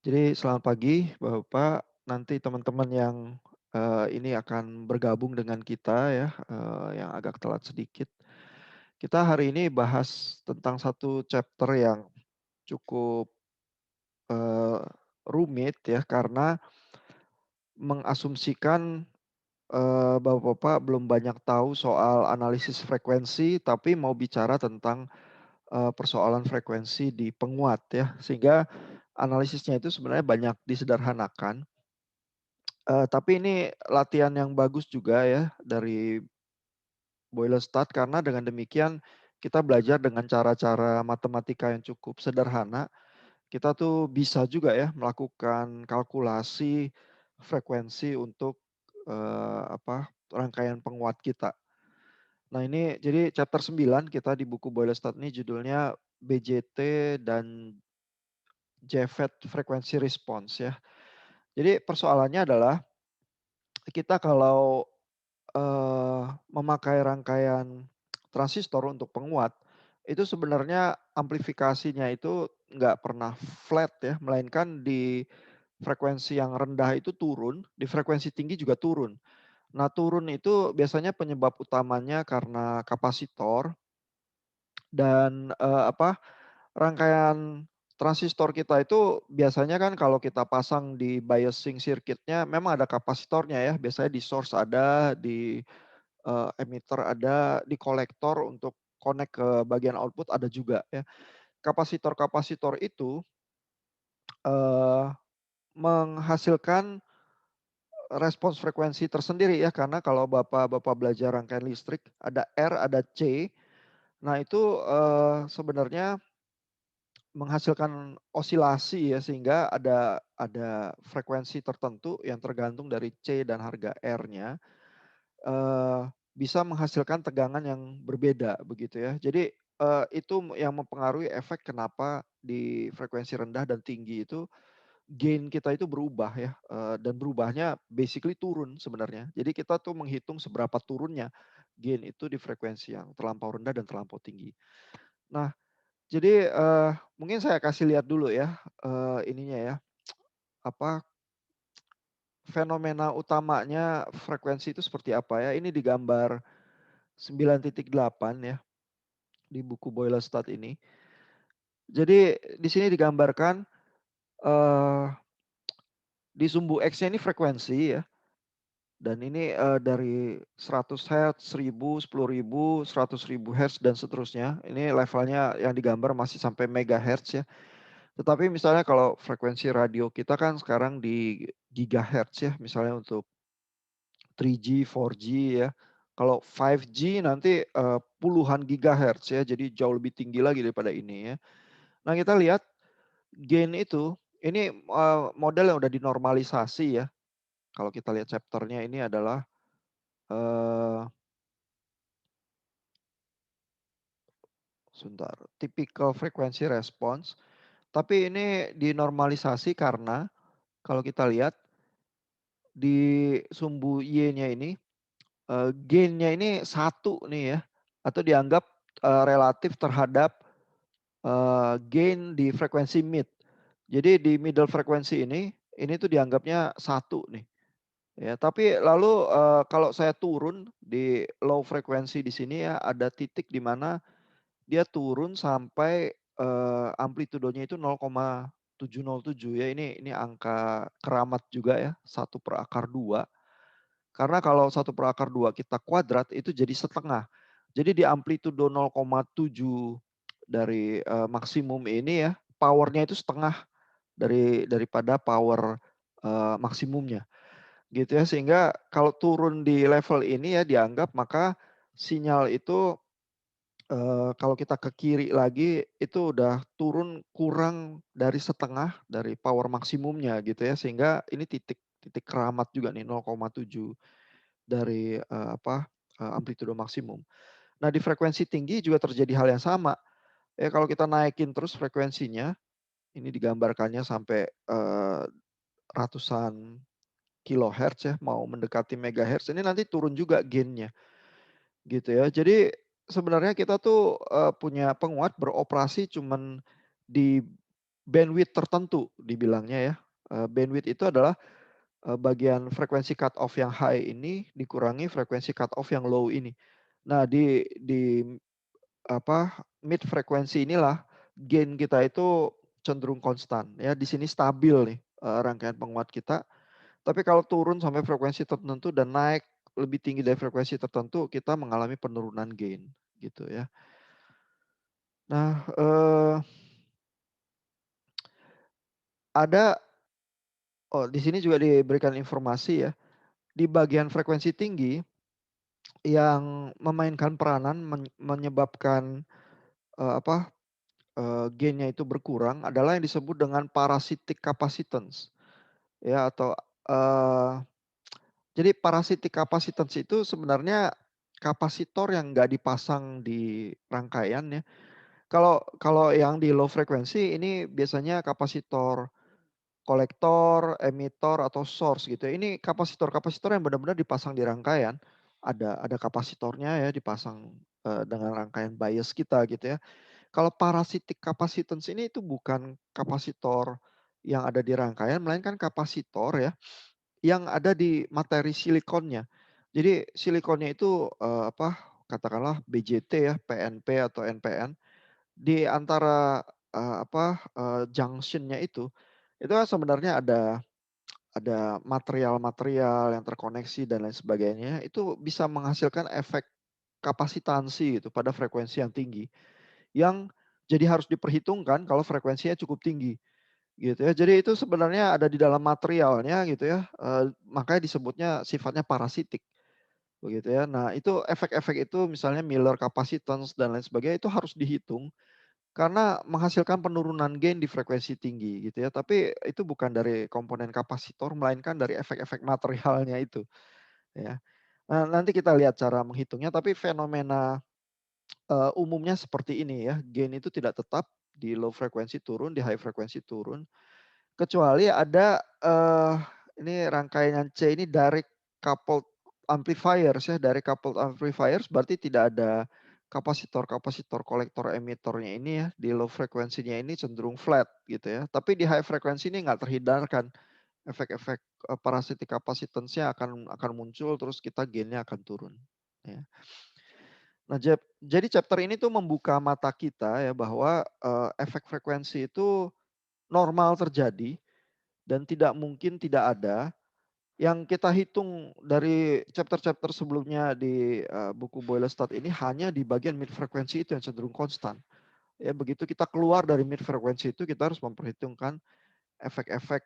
Jadi selamat pagi Bapak, nanti teman-teman yang, ini akan bergabung dengan kita ya, yang agak telat sedikit. Kita hari ini bahas tentang satu chapter yang cukup, eee, rumit ya karena mengasumsikan, Bapak-bapak belum banyak tahu soal analisis frekuensi, tapi mau bicara tentang, persoalan frekuensi di penguat ya, sehingga analisisnya itu sebenarnya banyak disederhanakan. Tapi ini latihan yang bagus juga ya dari Boylestad karena dengan demikian kita belajar dengan cara-cara matematika yang cukup sederhana, kita tuh bisa juga ya melakukan kalkulasi frekuensi untuk, rangkaian penguat kita. Nah ini jadi chapter 9 kita di buku Boylestad ini judulnya BJT dan JFET Frequency Response ya. Jadi persoalannya adalah kita kalau memakai rangkaian transistor untuk penguat, itu sebenarnya amplifikasinya itu nggak pernah flat ya, melainkan di frekuensi yang rendah itu turun, di frekuensi tinggi juga turun. Nah, turun itu biasanya penyebab utamanya karena kapasitor dan, rangkaian transistor kita itu biasanya kan kalau kita pasang di biasing circuit-nya memang ada kapasitornya ya, biasanya di source ada, di emitter ada, di kolektor untuk connect ke bagian output ada juga ya. Kapasitor-kapasitor itu, eee, menghasilkan respons frekuensi tersendiri ya, karena kalau Bapak belajar rangkaian listrik ada R, ada C. Nah itu, sebenarnya menghasilkan osilasi ya, sehingga ada frekuensi tertentu yang tergantung dari C dan harga R-nya. Bisa menghasilkan tegangan yang berbeda begitu ya. Jadi, itu yang mempengaruhi efek kenapa di frekuensi rendah dan tinggi itu gain kita itu berubah ya, dan berubahnya basically turun sebenarnya. Jadi kita tuh menghitung seberapa turunnya gain itu di frekuensi yang terlampau rendah dan terlampau tinggi. Nah, jadi, mungkin saya kasih lihat dulu ya, ininya ya, apa, fenomena utamanya frekuensi itu seperti apa ya. Ini di gambar 9.8 ya. Di buku Boylestad ini. Jadi di sini digambarkan, eee, di sumbu X-nya ini frekuensi ya, dan ini, dari 100 hertz, 1000, 10.000, 100.000 hertz dan seterusnya. Ini levelnya yang digambar masih sampai megahertz ya. Tetapi misalnya kalau frekuensi radio kita kan sekarang di gigahertz ya, misalnya untuk 3G, 4G ya. Kalau 5G nanti, puluhan gigahertz ya, jadi jauh lebih tinggi lagi daripada ini ya. Nah kita lihat gain itu, ini, model yang udah dinormalisasi ya. Kalau kita lihat chapter-nya ini adalah, eee, sebentar, typical frequency response. Tapi ini dinormalisasi karena kalau kita lihat di sumbu Y-nya ini, gain-nya ini satu nih ya, atau dianggap, relatif terhadap, gain di frekuensi mid. Jadi di middle frekuensi ini tuh dianggapnya satu nih. Ya, tapi lalu, kalau saya turun di low frekuensi di sini ya, ada titik di mana dia turun sampai, amplitudonya itu 0,707 ya, ini angka keramat juga ya, 1/2. Karena kalau 1/2 kita kuadrat itu jadi setengah. Jadi di amplitudo 0,7 dari, maksimum ini ya, power-nya itu setengah daripada power, maksimumnya. Gitu ya, sehingga kalau turun di level ini ya dianggap maka sinyal itu, kalau kita ke kiri lagi itu udah turun kurang dari setengah dari power maksimumnya gitu ya, sehingga ini titik titik keramat juga nih 0,7 dari, amplitudo maksimum. Nah di frekuensi tinggi juga terjadi hal yang sama, ya kalau kita naikin terus frekuensinya, ini digambarkannya sampai, ratusan kilohertz ya, mau mendekati megahertz, ini nanti turun juga gain-nya, gitu ya. Jadi sebenarnya kita tuh, punya penguat beroperasi cuman di bandwidth tertentu dibilangnya ya. Bandwidth itu adalah, bagian frekuensi cut off yang high ini dikurangi frekuensi cut off yang low ini. Nah di apa, mid frekuensi inilah gain kita itu cenderung konstan ya, di sini stabil nih, rangkaian penguat kita. Tapi kalau turun sampai frekuensi tertentu dan naik lebih tinggi dari frekuensi tertentu, kita mengalami penurunan gain gitu ya. Nah, ada di sini juga diberikan informasi ya, di bagian frekuensi tinggi yang memainkan peranan menyebabkan, apa, gain-nya itu berkurang adalah yang disebut dengan parasitic capacitance ya atau, jadi parasitic capacitance itu sebenarnya kapasitor yang nggak dipasang di rangkaian ya. Kalau kalau yang di low frekuensi ini biasanya kapasitor kolektor, emitor, atau source gitu ya. Ini kapasitor-kapasitor yang benar-benar dipasang di rangkaian. Ada kapasitornya ya dipasang, dengan rangkaian bias kita gitu ya. Kalau parasitic capacitance ini itu bukan kapasitor yang ada di rangkaian, melainkan kapasitor ya yang ada di materi silikonnya. Jadi silikonnya itu, apa, katakanlah BJT ya, PNP atau NPN, di antara, apa, junction-nya itu kan sebenarnya ada material-material yang terkoneksi dan lain sebagainya, itu bisa menghasilkan efek kapasitansi gitu pada frekuensi yang tinggi, yang jadi harus diperhitungkan kalau frekuensinya cukup tinggi. Gitu ya. Jadi itu sebenarnya ada di dalam materialnya gitu ya, makanya disebutnya sifatnya parasitik, begitu ya. Nah itu efek-efek itu misalnya Miller capacitance dan lain sebagainya itu harus dihitung, karena menghasilkan penurunan gain di frekuensi tinggi gitu ya. Tapi itu bukan dari komponen kapasitor, melainkan dari efek-efek materialnya itu, ya. Nah nanti kita lihat cara menghitungnya, tapi fenomena, umumnya seperti ini ya, gain itu tidak tetap, di low frekuensi turun, di high frekuensi turun. Kecuali ada, ini rangkaian C ini direct coupled amplifiers ya, direct coupled amplifiers berarti tidak ada kapasitor-kapasitor kolektor emitornya ini ya, di low frekuensinya ini cenderung flat gitu ya. Tapi di high frekuensi ini nggak terhindarkan efek-efek, parasitic capacitance-nya akan muncul terus kita gain-nya akan turun, ya. Nah jadi chapter ini tuh membuka mata kita ya bahwa, efek frekuensi itu normal terjadi dan tidak mungkin tidak ada, yang kita hitung dari chapter-chapter sebelumnya di, buku Boylestad ini hanya di bagian mid frekuensi itu yang cenderung konstan. Ya begitu kita keluar dari mid frekuensi itu kita harus memperhitungkan efek-efek,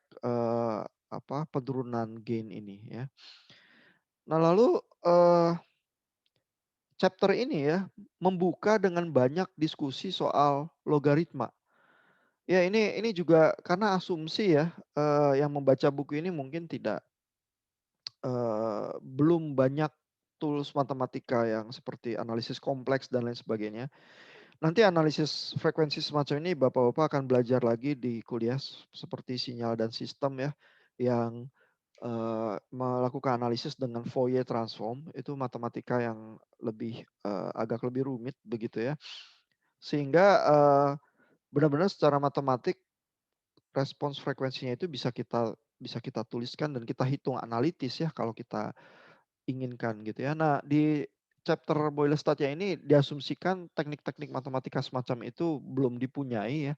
apa, penurunan gain ini ya. Nah lalu, chapter ini ya membuka dengan banyak diskusi soal logaritma. Ya ini juga karena asumsi ya, yang membaca buku ini mungkin belum banyak tools matematika yang seperti analisis kompleks dan lain sebagainya. Nanti analisis frekuensi semacam ini Bapak-Bapak akan belajar lagi di kuliah seperti sinyal dan sistem ya, yang, melakukan analisis dengan Fourier transform, itu matematika yang lebih, agak lebih rumit begitu ya. Sehingga, benar-benar secara matematik respons frekuensinya itu bisa kita tuliskan dan kita hitung analitis ya kalau kita inginkan gitu ya. Nah di chapter Boylestad-nya ini diasumsikan teknik-teknik matematika semacam itu belum dipunyai ya.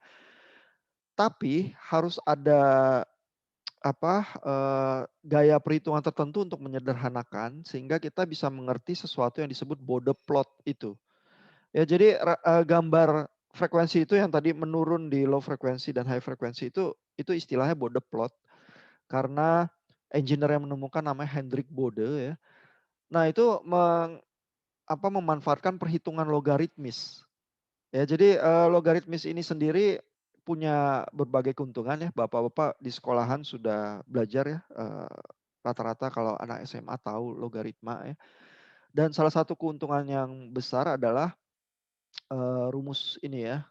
Tapi harus ada apa, gaya perhitungan tertentu untuk menyederhanakan sehingga kita bisa mengerti sesuatu yang disebut Bode plot itu. Ya jadi gambar frekuensi itu yang tadi menurun di low frekuensi dan high frekuensi itu istilahnya Bode plot karena engineer yang menemukan namanya Hendrik Bode ya. Nah itu memanfaatkan perhitungan logaritmis. Ya, jadi, logaritmis ini sendiri punya berbagai keuntungan ya, Bapak-bapak di sekolahan sudah belajar ya, rata-rata kalau anak SMA tahu logaritma ya. Dan salah satu keuntungan yang besar adalah, rumus ini ya,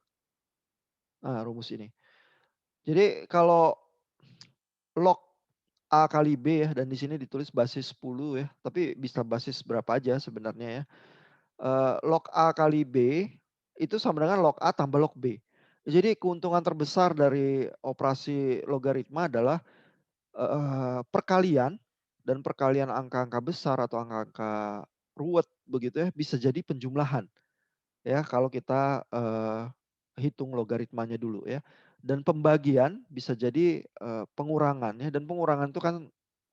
rumus ini. Jadi kalau log A kali B ya, dan di sini ditulis basis 10 ya, tapi bisa basis berapa aja sebenarnya ya. Log A kali B itu sama dengan log A tambah log B. Jadi keuntungan terbesar dari operasi logaritma adalah, perkalian dan perkalian angka-angka besar atau angka-angka ruwet begitu ya, bisa jadi penjumlahan ya kalau kita, hitung logaritmanya dulu ya. Dan pembagian bisa jadi, pengurangan ya, dan pengurangan itu kan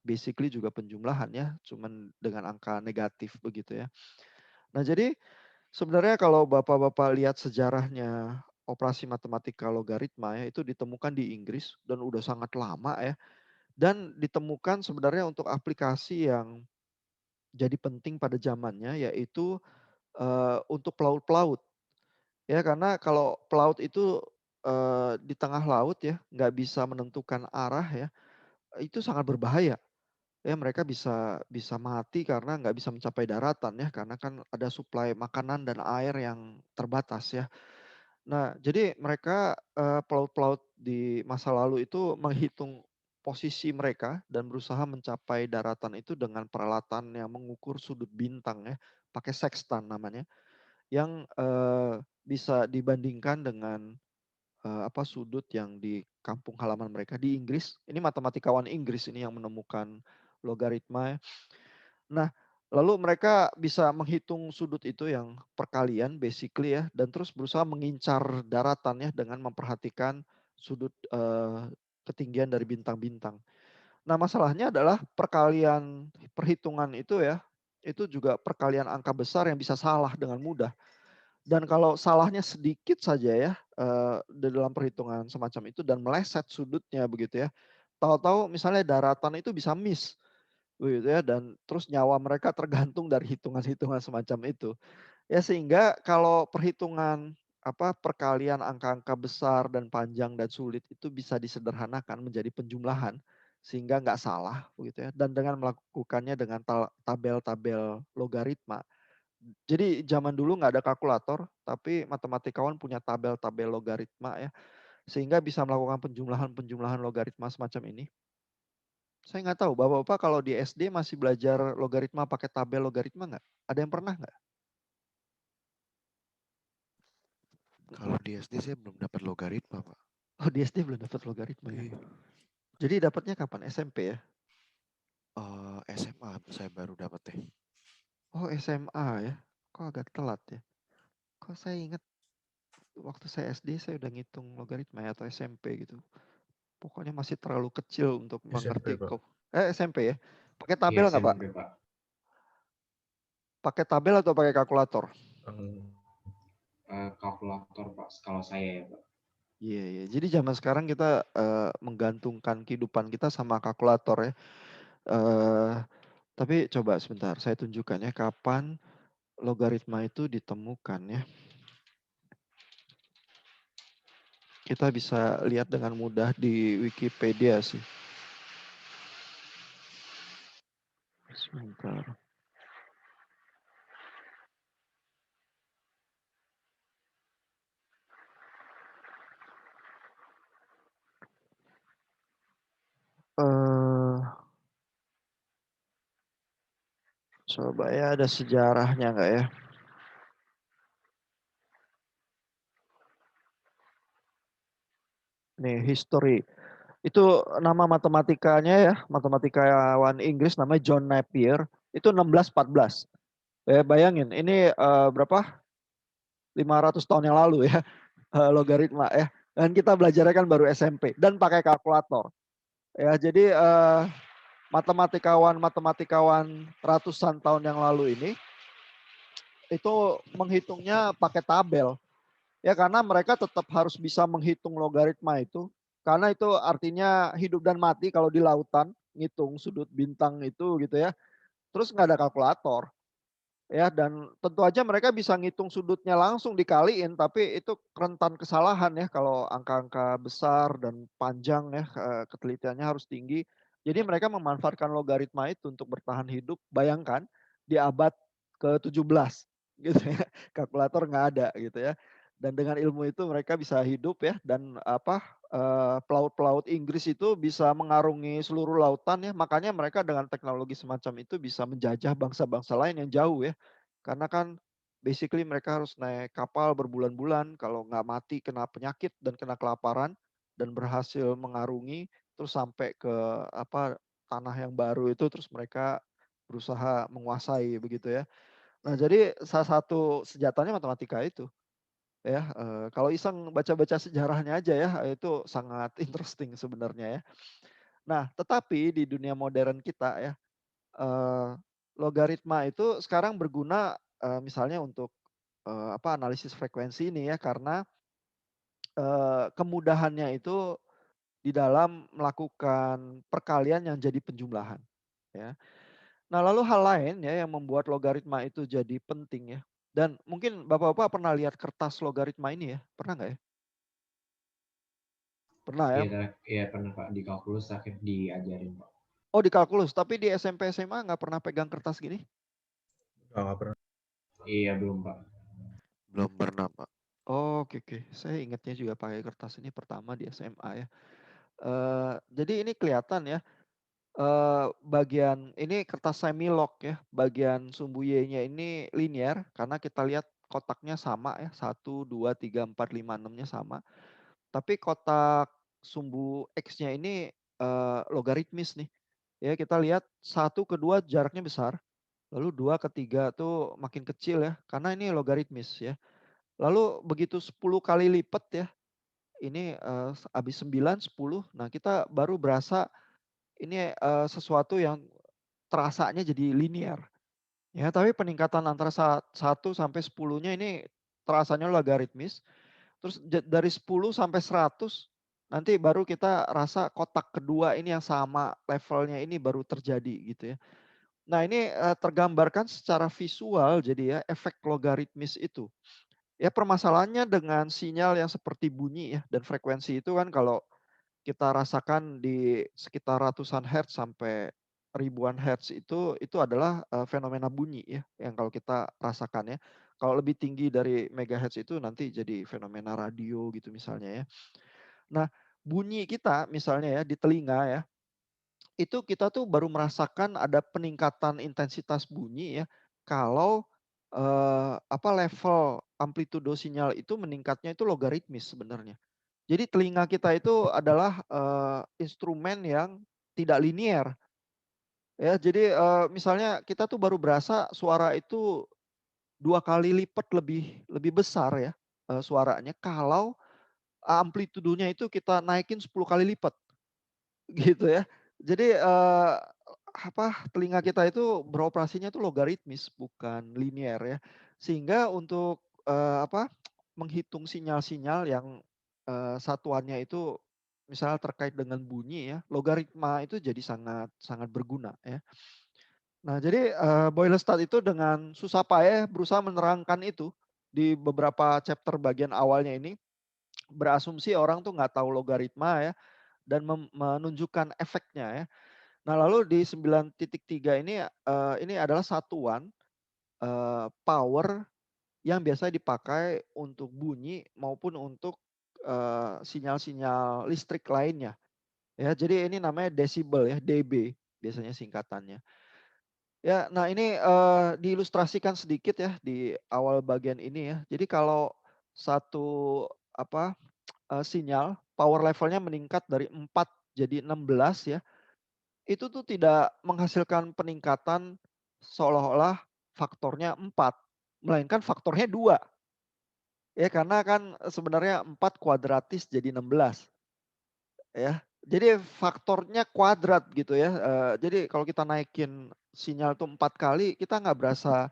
basically juga penjumlahan ya, cuman dengan angka negatif begitu ya. Nah jadi sebenarnya kalau Bapak-Bapak lihat sejarahnya operasi matematika logaritma ya, itu ditemukan di Inggris dan udah sangat lama ya, dan ditemukan sebenarnya untuk aplikasi yang jadi penting pada zamannya, yaitu, untuk pelaut-pelaut. Ya karena kalau pelaut itu, di tengah laut ya, nggak bisa menentukan arah ya, itu sangat berbahaya. Ya mereka bisa bisa mati karena nggak bisa mencapai daratan ya, karena kan ada suplai makanan dan air yang terbatas ya. Nah, jadi mereka, pelaut-pelaut di masa lalu itu menghitung posisi mereka dan berusaha mencapai daratan itu dengan peralatan yang mengukur sudut bintang ya, pakai sextant namanya, yang, bisa dibandingkan dengan, sudut yang di kampung halaman mereka di Inggris. Ini matematikawan Inggris ini yang menemukan logaritma. Nah, lalu mereka bisa menghitung sudut itu yang perkalian basically ya, dan terus berusaha mengincar daratan ya dengan memperhatikan sudut, ketinggian dari bintang-bintang. Nah, masalahnya adalah perkalian perhitungan itu ya, itu juga perkalian angka besar yang bisa salah dengan mudah. Dan kalau salahnya sedikit saja ya, di dalam perhitungan semacam itu dan meleset sudutnya begitu ya, tahu-tahu misalnya daratan itu bisa miss. Begitu ya, dan terus nyawa mereka tergantung dari hitungan-hitungan semacam itu. Ya sehingga kalau perhitungan, perkalian angka-angka besar dan panjang dan sulit itu bisa disederhanakan menjadi penjumlahan, sehingga nggak salah begitu ya, dan dengan melakukannya dengan tabel-tabel logaritma. Jadi zaman dulu nggak ada kalkulator, tapi matematikawan punya tabel-tabel logaritma ya, sehingga bisa melakukan penjumlahan-penjumlahan logaritma semacam ini. Saya nggak tahu, Bapak-bapak kalau di SD masih belajar logaritma pakai tabel logaritma nggak? Ada yang pernah nggak? Kalau di SD saya belum dapat logaritma, Pak. Oh di SD belum dapat logaritma ya? Iya. Jadi dapatnya kapan? SMP ya? SMA saya baru dapat deh. Oh SMA ya? Kok agak telat ya? Kok saya ingat waktu saya SD saya udah ngitung logaritma ya, atau SMP gitu. Pokoknya masih terlalu kecil untuk SMP, mengerti Pak. kok. SMP ya? Pakai Iya, tabel nggak Pak? SMP, Pak. Pakai tabel atau pakai kalkulator? Kalkulator, Pak, kalau saya ya, Pak. Iya, iya. Jadi zaman sekarang kita menggantungkan kehidupan kita sama kalkulator ya. Eh, tapi coba sebentar, saya tunjukkan ya kapan logaritma itu ditemukan ya. Kita bisa lihat dengan mudah di Wikipedia sih. Sebentar. Eh, coba ya ada sejarahnya nggak ya? Nih history. Itu nama matematikanya ya, matematikawan Inggris namanya John Napier. Itu 1614. Ya, bayangin, ini berapa? 500 tahun yang lalu ya, logaritma ya. Dan kita belajarnya kan baru SMP dan pakai kalkulator. Ya, jadi matematikwan ratusan tahun yang lalu ini itu menghitungnya pakai tabel. Ya karena mereka tetap harus bisa menghitung logaritma itu. Karena itu artinya hidup dan mati kalau di lautan, ngitung sudut bintang itu gitu ya. Terus nggak ada kalkulator. Ya dan tentu aja mereka bisa ngitung sudutnya langsung dikaliin, tapi itu rentan kesalahan ya kalau angka-angka besar dan panjang ya, ketelitiannya harus tinggi. Jadi mereka memanfaatkan logaritma itu untuk bertahan hidup. Bayangkan di abad ke-17 gitu ya, kalkulator nggak ada gitu ya. Dan dengan ilmu itu mereka bisa hidup ya, dan pelaut-pelaut Inggris itu bisa mengarungi seluruh lautan ya. Makanya mereka dengan teknologi semacam itu bisa menjajah bangsa-bangsa lain yang jauh ya. Karena kan basically mereka harus naik kapal berbulan-bulan, kalau nggak mati kena penyakit dan kena kelaparan, dan berhasil mengarungi, terus sampai ke apa, tanah yang baru itu, terus mereka berusaha menguasai begitu ya. Nah jadi salah satu senjatanya matematika itu ya, kalau iseng baca-baca sejarahnya aja ya, itu sangat interesting sebenarnya ya. Nah tetapi di dunia modern kita ya, eee, logaritma itu sekarang berguna, misalnya untuk, analisis frekuensi ini ya, karena, kemudahannya itu di dalam melakukan perkalian yang jadi penjumlahan, ya. Nah, lalu hal lain ya yang membuat logaritma itu jadi penting ya, dan mungkin Bapak-bapak pernah lihat kertas logaritma ini ya, pernah nggak ya? Pernah ya? Iya pernah Pak, di kalkulus akhir diajarin Pak. Oh di kalkulus, tapi di SMP, SMA nggak pernah pegang kertas gini? Nggak pernah. Iya belum Pak. Belum pernah, Pak. Oh, oke oke. Saya ingatnya juga pakai kertas ini pertama di SMA ya. Jadi ini kelihatan ya, bagian ini kertas semi-log ya, bagian sumbu Y-nya ini linear karena kita lihat kotaknya sama ya, 1, 2, 3, 4, 5, 6-nya sama. Tapi kotak sumbu X-nya ini, logaritmis nih. Ya kita lihat 1 ke 2 jaraknya besar, lalu 2 ke 3 tuh makin kecil ya, karena ini logaritmis ya. Lalu begitu 10 kali lipat ya, ini, habis 9, 10, nah kita baru berasa ini, sesuatu yang terasanya jadi linear. Ya, tapi peningkatan antara 1 sampai 10-nya ini terasanya logaritmis. Terus dari 10 sampai 100 nanti baru kita rasa kotak kedua ini yang sama levelnya ini baru terjadi gitu ya. Nah ini, tergambarkan secara visual jadi ya efek logaritmis itu. Ya permasalahannya dengan sinyal yang seperti bunyi ya dan frekuensi itu kan kalau kita rasakan di sekitar ratusan hertz sampai ribuan hertz itu adalah, fenomena bunyi ya, yang kalau kita rasakan ya. Kalau lebih tinggi dari megahertz itu nanti jadi fenomena radio gitu misalnya ya. Nah, bunyi kita misalnya ya di telinga ya, itu kita tuh baru merasakan ada peningkatan intensitas bunyi ya, kalau, level amplitudo sinyal itu meningkatnya itu logaritmis sebenarnya. Jadi telinga kita itu adalah, instrumen yang tidak linear, ya. Jadi, misalnya kita tuh baru berasa suara itu 2 kali lipat lebih lebih besar ya, suaranya kalau amplitudonya itu kita naikin 10 kali lipat, gitu ya. Jadi, telinga kita itu beroperasinya itu logaritmis bukan linear ya. Sehingga untuk, menghitung sinyal-sinyal yang, satuannya itu misalnya terkait dengan bunyi ya, logaritma itu jadi sangat sangat berguna ya. Nah jadi, Boylestad itu dengan susah payah berusaha menerangkan itu di beberapa chapter bagian awalnya ini, berasumsi orang tuh nggak tahu logaritma ya, dan menunjukkan efeknya ya. Nah lalu di 9.3 ini adalah satuan, power yang biasa dipakai untuk bunyi maupun untuk, sinyal-sinyal listrik lainnya. Ya, jadi ini namanya desibel ya, dB biasanya singkatannya. Ya, nah ini, diilustrasikan sedikit ya di awal bagian ini ya. Jadi kalau satu apa, sinyal power levelnya meningkat dari 4 jadi 16 ya, itu tuh tidak menghasilkan peningkatan seolah-olah faktornya 4, melainkan faktornya 2. Ya karena kan sebenarnya 4 kuadratis jadi 16 ya. Jadi faktornya kuadrat gitu ya, jadi kalau kita naikin sinyal tuh 4 kali, kita nggak berasa,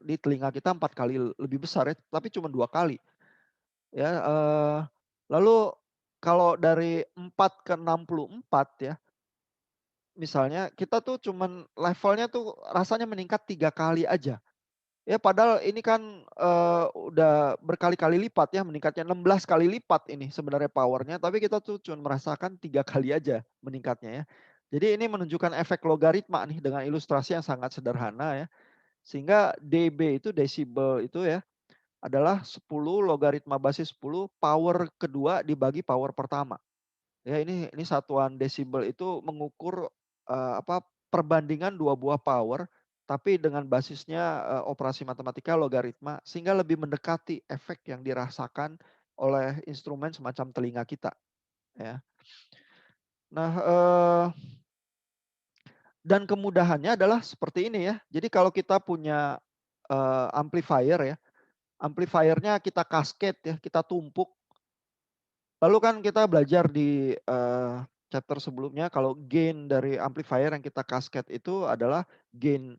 di telinga kita 4 kali lebih besar ya, tapi cuma 2 kali ya, lalu kalau dari 4 ke 64 ya, misalnya kita tuh cuman levelnya tuh rasanya meningkat 3 kali aja. Ya padahal ini kan, udah berkali-kali lipat ya, meningkatnya 16 kali lipat ini sebenarnya powernya, tapi kita tuh cuma merasakan 3 kali aja meningkatnya ya. Jadi ini menunjukkan efek logaritma nih dengan ilustrasi yang sangat sederhana ya. Sehingga dB itu desibel itu ya, adalah 10 logaritma basis 10 power kedua dibagi power pertama. Ya ini satuan desibel itu mengukur, perbandingan 2 buah power tapi dengan basisnya operasi matematika logaritma sehingga lebih mendekati efek yang dirasakan oleh instrumen semacam telinga kita, ya. Nah, dan kemudahannya adalah seperti ini ya. Jadi kalau kita punya amplifier ya, amplifiernya kita cascade ya, kita tumpuk. Lalu kan kita belajar di chapter sebelumnya kalau gain dari amplifier yang kita cascade itu adalah gain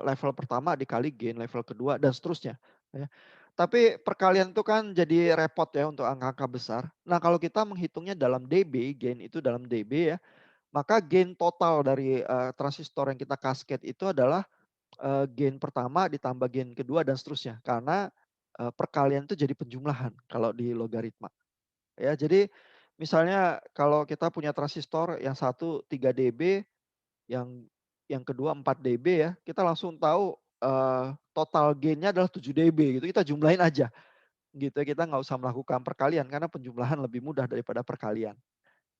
level pertama dikali gain level kedua dan seterusnya. Ya. Tapi perkalian itu kan jadi repot ya untuk angka-angka besar. Nah kalau kita menghitungnya dalam dB, gain itu dalam dB ya, maka gain total dari transistor yang kita cascade itu adalah gain pertama ditambah gain kedua dan seterusnya. Karena perkalian itu jadi penjumlahan kalau di logaritma. Ya, jadi misalnya kalau kita punya transistor yang satu 3 dB, yang kedua 4 dB ya, kita langsung tahu total gain-nya adalah 7 dB gitu. Kita jumlahin aja gitu ya. Kita nggak usah melakukan perkalian karena penjumlahan lebih mudah daripada perkalian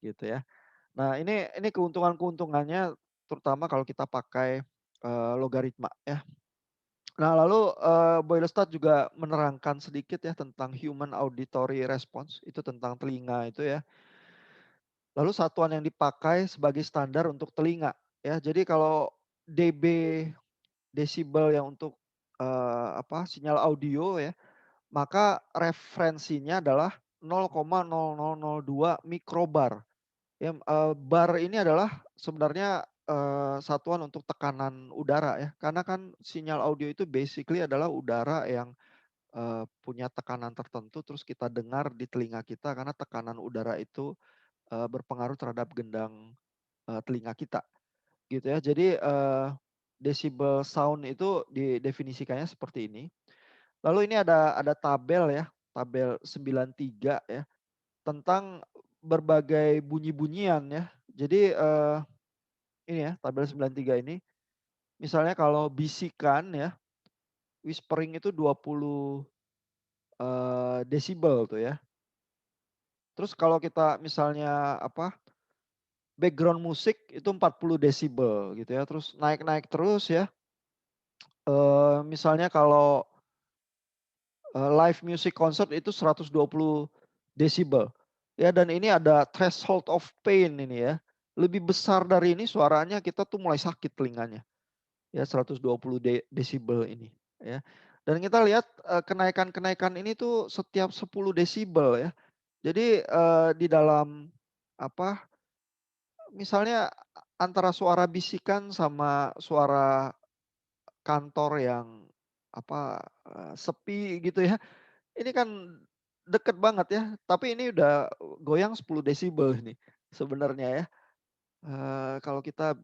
gitu ya. Nah, ini keuntungan-keuntungannya terutama kalau kita pakai logaritma ya. Nah, lalu Boylestad juga menerangkan sedikit ya tentang human auditory response, itu tentang telinga itu ya. Lalu satuan yang dipakai sebagai standar untuk telinga ya. Jadi kalau dB desibel yang untuk sinyal audio ya, maka referensinya adalah 0,0002 mikrobar. Ya, bar ini adalah sebenarnya satuan untuk tekanan udara ya. Karena kan sinyal audio itu basically adalah udara yang punya tekanan tertentu terus kita dengar di telinga kita karena tekanan udara itu berpengaruh terhadap gendang telinga kita gitu ya. Jadi decibel sound itu didefinisikannya seperti ini. Lalu ini ada tabel ya, tabel 93 ya tentang berbagai bunyi-bunyian ya. Jadi ini ya tabel 93 ini. Misalnya kalau bisikan ya, whispering itu 20 desibel tuh ya. Terus kalau kita misalnya background musik itu 40 desibel gitu ya. Terus naik-naik terus ya. Misalnya kalau live music concert itu 120 desibel. Ya dan ini ada threshold of pain ini ya. Lebih besar dari ini suaranya kita tuh mulai sakit telinganya. Ya 120 desibel ini ya. Dan kita lihat kenaikan-kenaikan ini tuh setiap 10 desibel ya. Jadi di dalam misalnya antara suara bisikan sama suara kantor yang sepi gitu ya. Ini kan deket banget ya, tapi ini udah goyang 10 desibel ini sebenarnya ya. Kalau kita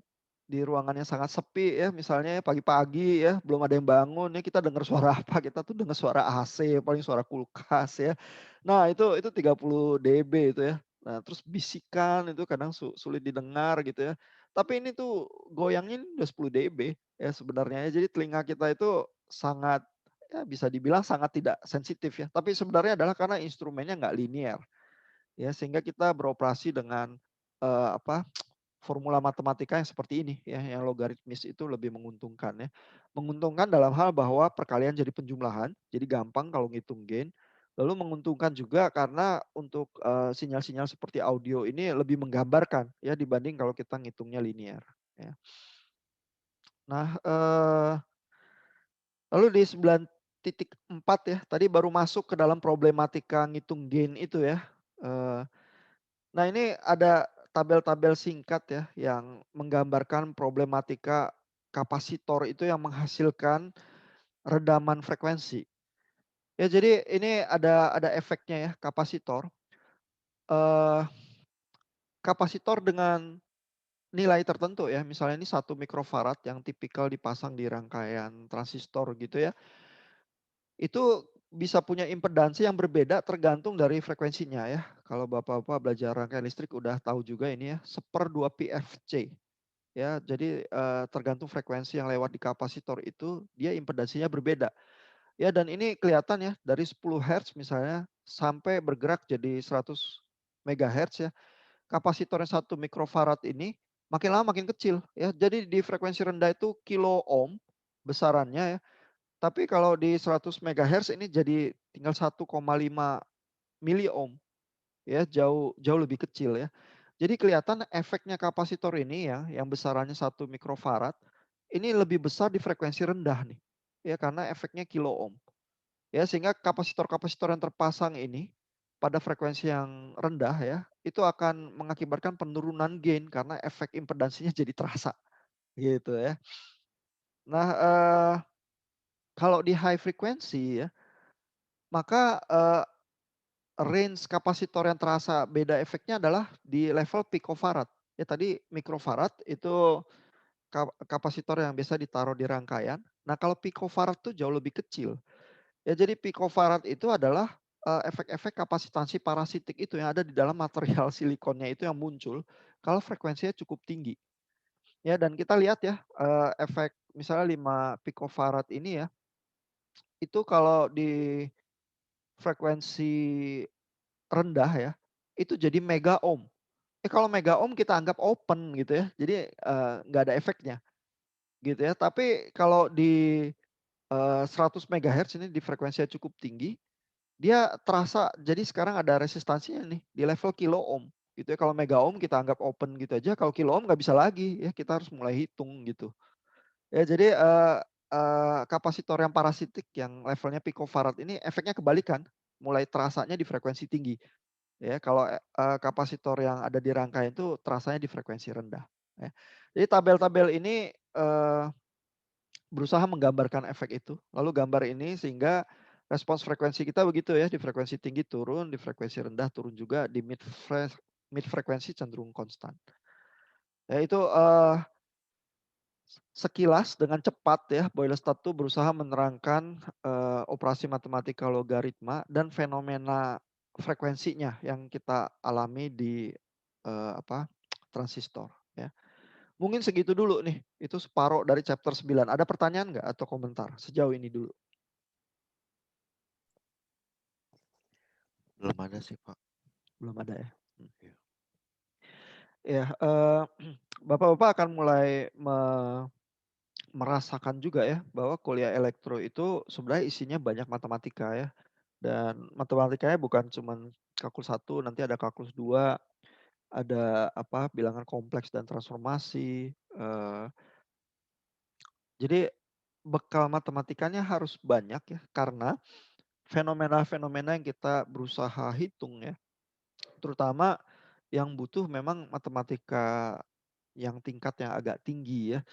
di ruangan yang sangat sepi ya, misalnya ya pagi-pagi ya, belum ada yang bangun ya, kita dengar suara apa? Kita tuh dengar suara AC, paling suara kulkas ya. Nah, itu 30 dB itu ya. Nah, terus bisikan itu kadang sulit didengar gitu ya. Tapi ini tuh goyangnya udah 10 dB ya sebenarnya ya. Jadi telinga kita itu sangat ya bisa dibilang sangat tidak sensitif ya. Tapi sebenarnya adalah karena instrumennya nggak linear ya sehingga kita beroperasi dengan formula matematika yang seperti ini ya, yang logaritmis itu lebih menguntungkan ya. Menguntungkan dalam hal bahwa perkalian jadi penjumlahan, jadi gampang kalau ngitung gain. Lalu menguntungkan juga karena untuk sinyal-sinyal seperti audio ini lebih menggambarkan ya dibanding kalau kita ngitungnya linear. Ya. Nah, lalu di 9.4 ya, tadi baru masuk ke dalam problematika ngitung gain itu ya. Nah ini ada tabel-tabel singkat ya yang menggambarkan problematika kapasitor itu yang menghasilkan redaman frekuensi. Ya jadi ini ada efeknya ya kapasitor. Kapasitor dengan nilai tertentu ya, misalnya ini 1 mikrofarad yang tipikal dipasang di rangkaian transistor gitu ya. Itu bisa punya impedansi yang berbeda tergantung dari frekuensinya ya. Kalau Bapak-bapak belajar rangkaian listrik udah tahu juga ini ya, 1/2 PFC. Ya, jadi tergantung frekuensi yang lewat di kapasitor itu dia impedansinya berbeda. Ya dan ini kelihatan ya dari 10 Hz misalnya sampai bergerak jadi 100 MHz ya. Kapasitor yang 1 mikrofarad ini makin lama makin kecil ya. Jadi di frekuensi rendah itu kilo ohm besarannya ya. Tapi kalau di 100 MHz ini jadi tinggal 1,5 mili ohm ya, jauh jauh lebih kecil ya. Jadi kelihatan efeknya kapasitor ini ya, yang besarannya 1 mikrofarad, ini lebih besar di frekuensi rendah nih. Ya karena efeknya kilo ohm. Ya sehingga kapasitor-kapasitor yang terpasang ini pada frekuensi yang rendah ya, itu akan mengakibatkan penurunan gain karena efek impedansinya jadi terasa gitu ya. Nah, kalau di high frequency ya, maka range kapasitor yang terasa beda efeknya adalah di level picofarad. Ya tadi mikrofarad itu kapasitor yang biasa ditaruh di rangkaian. Nah, kalau picofarad itu jauh lebih kecil. Ya jadi picofarad itu adalah efek-efek kapasitansi parasitik itu yang ada di dalam material silikonnya itu yang muncul kalau frekuensinya cukup tinggi. Ya dan kita lihat ya efek misalnya 5 picofarad ini ya, itu kalau di frekuensi rendah ya, itu jadi mega ohm. Kalau mega ohm kita anggap open gitu ya, jadi nggak ada efeknya gitu ya. Tapi kalau di 100 MHz ini di frekuensi yang cukup tinggi, dia terasa jadi sekarang ada resistansinya nih di level kilo ohm gitu ya. Kalau mega ohm kita anggap open gitu aja, kalau kilo ohm nggak bisa lagi ya, kita harus mulai hitung gitu. Ya jadi kapasitor yang parasitik yang levelnya picofarad ini efeknya kebalikan, mulai terasanya di frekuensi tinggi. Ya, kalau kapasitor yang ada di rangkaian itu terasanya di frekuensi rendah. Ya. Jadi tabel-tabel ini berusaha menggambarkan efek itu. Lalu gambar ini sehingga respons frekuensi kita begitu ya, di frekuensi tinggi turun, di frekuensi rendah turun juga, di mid frekuensi cenderung konstan. Ya itu sekilas dengan cepat ya, Boylestad tuh berusaha menerangkan operasi matematika logaritma dan fenomena frekuensinya yang kita alami di transistor ya. Mungkin segitu dulu nih, itu separuh dari chapter 9. Ada pertanyaan nggak atau komentar sejauh ini dulu? Belum ada sih, Pak. Belum ada ya. Iya. Ya, Bapak-bapak akan mulai merasakan juga ya bahwa kuliah elektro itu sebenarnya isinya banyak matematika ya. Dan matematikanya bukan cuman kalkulus 1, nanti ada kalkulus 2, ada bilangan kompleks dan transformasi. Jadi bekal matematikanya harus banyak ya karena fenomena-fenomena yang kita berusaha hitung ya. Terutama yang butuh memang matematika yang tingkat yang agak tinggi ya.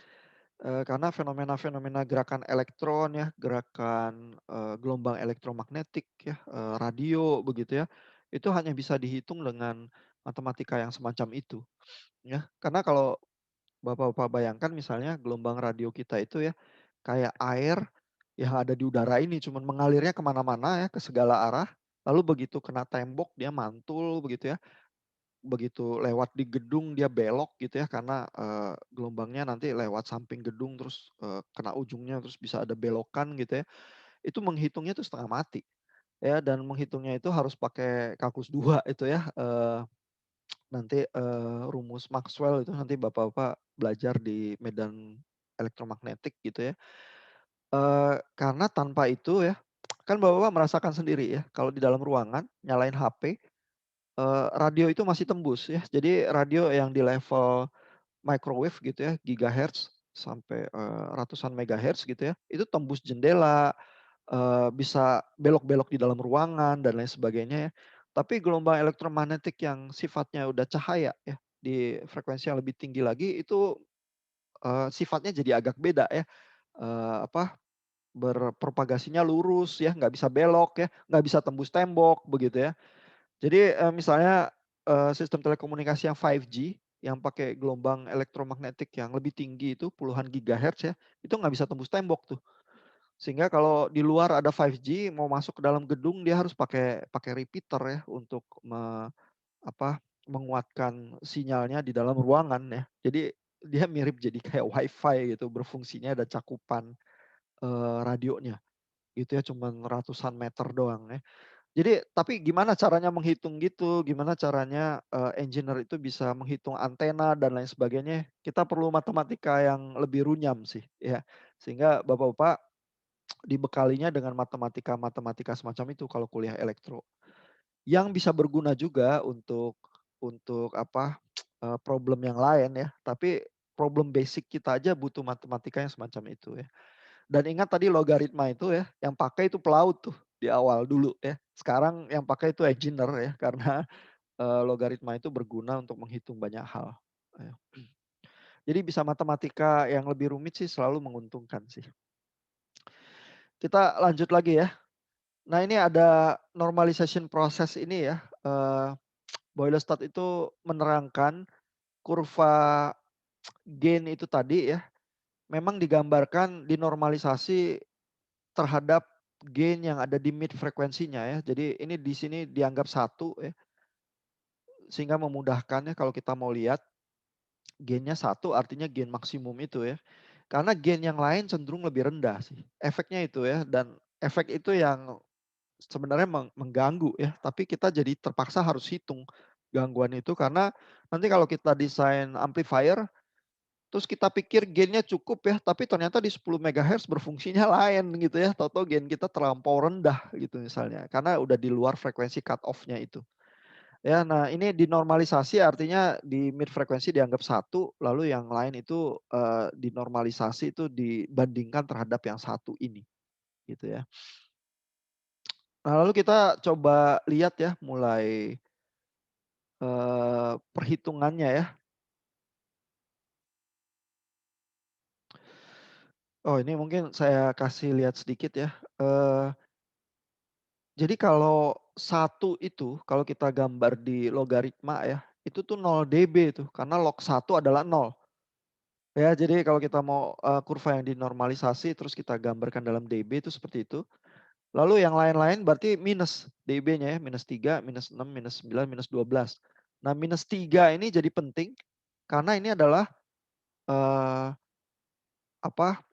Karena fenomena-fenomena gerakan elektron ya, gerakan gelombang elektromagnetik ya, radio begitu ya, itu hanya bisa dihitung dengan matematika yang semacam itu ya. Karena kalau Bapak-bapak bayangkan misalnya gelombang radio kita itu ya, kayak air yang ada di udara ini, cuman mengalirnya kemana-mana ya, ke segala arah. Lalu begitu kena tembok dia mantul begitu ya. Begitu lewat di gedung dia belok gitu ya karena gelombangnya nanti lewat samping gedung terus kena ujungnya terus bisa ada belokan gitu ya. Itu menghitungnya itu setengah mati. Ya dan menghitungnya itu harus pakai kalkulus 2 itu ya. Nanti rumus Maxwell itu nanti Bapak-bapak belajar di medan elektromagnetik gitu ya. Karena tanpa itu ya, kan Bapak-bapak merasakan sendiri ya, kalau di dalam ruangan nyalain HP, radio itu masih tembus ya. Jadi radio yang di level microwave gitu ya, gigahertz sampai ratusan megahertz gitu ya, itu tembus jendela, bisa belok-belok di dalam ruangan dan lain sebagainya ya. Tapi gelombang elektromagnetik yang sifatnya udah cahaya ya, di frekuensi yang lebih tinggi lagi itu sifatnya jadi agak beda ya. Apa berpropagasinya lurus ya, nggak bisa belok ya, nggak bisa tembus tembok begitu ya. Jadi misalnya sistem telekomunikasi yang 5G yang pakai gelombang elektromagnetik yang lebih tinggi itu puluhan gigahertz ya, itu nggak bisa tembus tembok tuh. Sehingga kalau di luar ada 5G mau masuk ke dalam gedung dia harus pakai pakai repeater ya untuk menguatkan sinyalnya di dalam ruangan ya. Jadi dia mirip jadi kayak WiFi gitu, berfungsinya ada cakupan radionya gitu ya, cuman ratusan meter doang ya. Jadi tapi gimana caranya menghitung gitu, gimana caranya, engineer itu bisa menghitung antena dan lain sebagainya, kita perlu matematika yang lebih runyam sih, ya. Sehingga Bapak-bapak dibekalinya dengan matematika-matematika semacam itu kalau kuliah elektro. Yang bisa berguna juga untuk apa, problem yang lain ya, tapi problem basic kita aja butuh matematika yang semacam itu ya. Dan ingat tadi logaritma itu ya, yang pakai itu pelaut tuh di awal dulu ya. Sekarang yang pakai itu engineer ya, karena, logaritma itu berguna untuk menghitung banyak hal, ya. Jadi bisa matematika yang lebih rumit sih selalu menguntungkan sih. Kita lanjut lagi ya. Nah ini ada normalization process ini ya, Boylestad itu menerangkan kurva gain itu tadi ya, memang digambarkan dinormalisasi terhadap gain yang ada di mid frekuensinya ya. Jadi ini di sini dianggap 1 ya, sehingga memudahkan ya kalau kita mau lihat gainnya 1 artinya gain maksimum itu ya. Karena gain yang lain cenderung lebih rendah sih. Efeknya itu ya, dan efek itu yang sebenarnya mengganggu ya, tapi kita jadi terpaksa harus hitung gangguan itu karena nanti kalau kita desain amplifier, terus kita pikir gainnya cukup ya, tapi ternyata di 10 megahertz berfungsinya lain gitu ya, tahu-tahu gain kita terlampau rendah gitu misalnya, karena udah di luar frekuensi cut off-nya itu. Ya, nah ini dinormalisasi artinya di mid frekuensi dianggap 1, lalu yang lain itu, dinormalisasi itu dibandingkan terhadap yang 1 ini, gitu ya. Nah, lalu kita coba lihat ya mulai, perhitungannya ya. Oh ini mungkin saya kasih lihat sedikit ya, jadi kalau 1 itu kalau kita gambar di logaritma ya, itu tuh 0 dB tuh karena log 1 adalah 0. Ya jadi kalau kita mau, kurva yang dinormalisasi terus kita gambarkan dalam dB itu seperti itu. Lalu yang lain-lain berarti minus dB-nya ya, -3, -6, -9, -12. Nah -3 ini jadi penting karena ini adalah, eee, apa,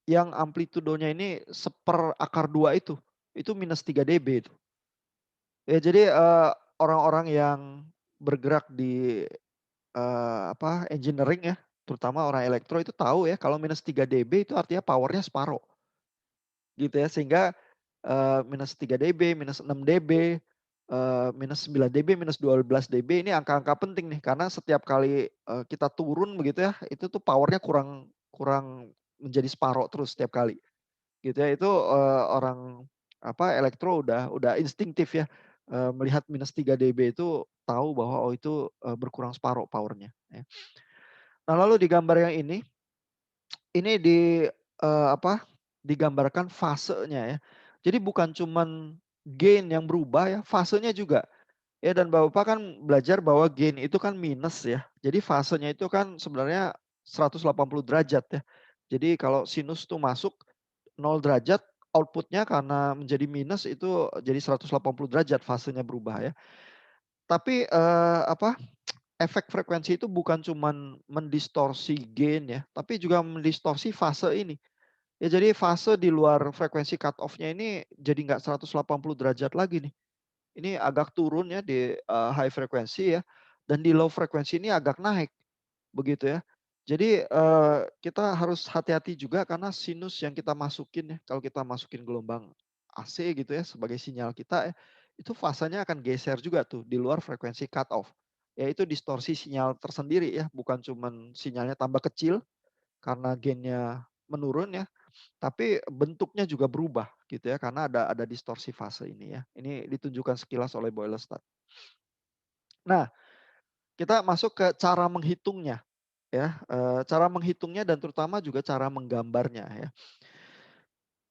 yang amplitudonya ini 1/2 itu -3 dB itu. Ya jadi, orang-orang yang bergerak di, apa, engineering ya, terutama orang elektro itu tahu ya kalau -3 dB itu artinya power-nya separuh, gitu ya. Sehingga, -3 dB, -6 dB, -9 dB, -12 dB ini angka-angka penting nih karena setiap kali, kita turun begitu ya, itu tuh power-nya kurang kurang menjadi separuh terus setiap kali. Gitu ya, itu, orang apa, elektro udah instinktif ya, melihat -3 dB itu tahu bahwa, oh itu, berkurang separuh power-nya ya. Nah lalu di gambar yang ini apa, digambarkan fasenya ya. Jadi bukan cuman gain yang berubah ya, fasenya juga. Ya dan Bapak kan belajar bahwa gain itu kan minus ya. Jadi fasenya itu kan sebenarnya 180 derajat ya. Jadi kalau sinus itu masuk 0 derajat, outputnya karena menjadi minus itu jadi 180 derajat fasenya berubah ya. Tapi, apa, efek frekuensi itu bukan cuman mendistorsi gain ya, tapi juga mendistorsi fase ini. Ya jadi fase di luar frekuensi cut off-nya ini jadi nggak 180 derajat lagi nih. Ini agak turun ya di, high frekuensi ya, dan di low frekuensi ini agak naik, begitu ya. Jadi, kita harus hati-hati juga karena sinus yang kita masukin ya, kalau kita masukin gelombang AC gitu ya sebagai sinyal kita ya, itu fasanya akan geser juga tuh di luar frekuensi cut off. Yaitu distorsi sinyal tersendiri ya, bukan cuman sinyalnya tambah kecil karena gainnya menurun ya, tapi bentuknya juga berubah gitu ya, karena ada distorsi fase ini ya. Ini ditunjukkan sekilas oleh Boylestad. Nah, kita masuk ke cara menghitungnya ya, cara menghitungnya dan terutama juga cara menggambarnya ya.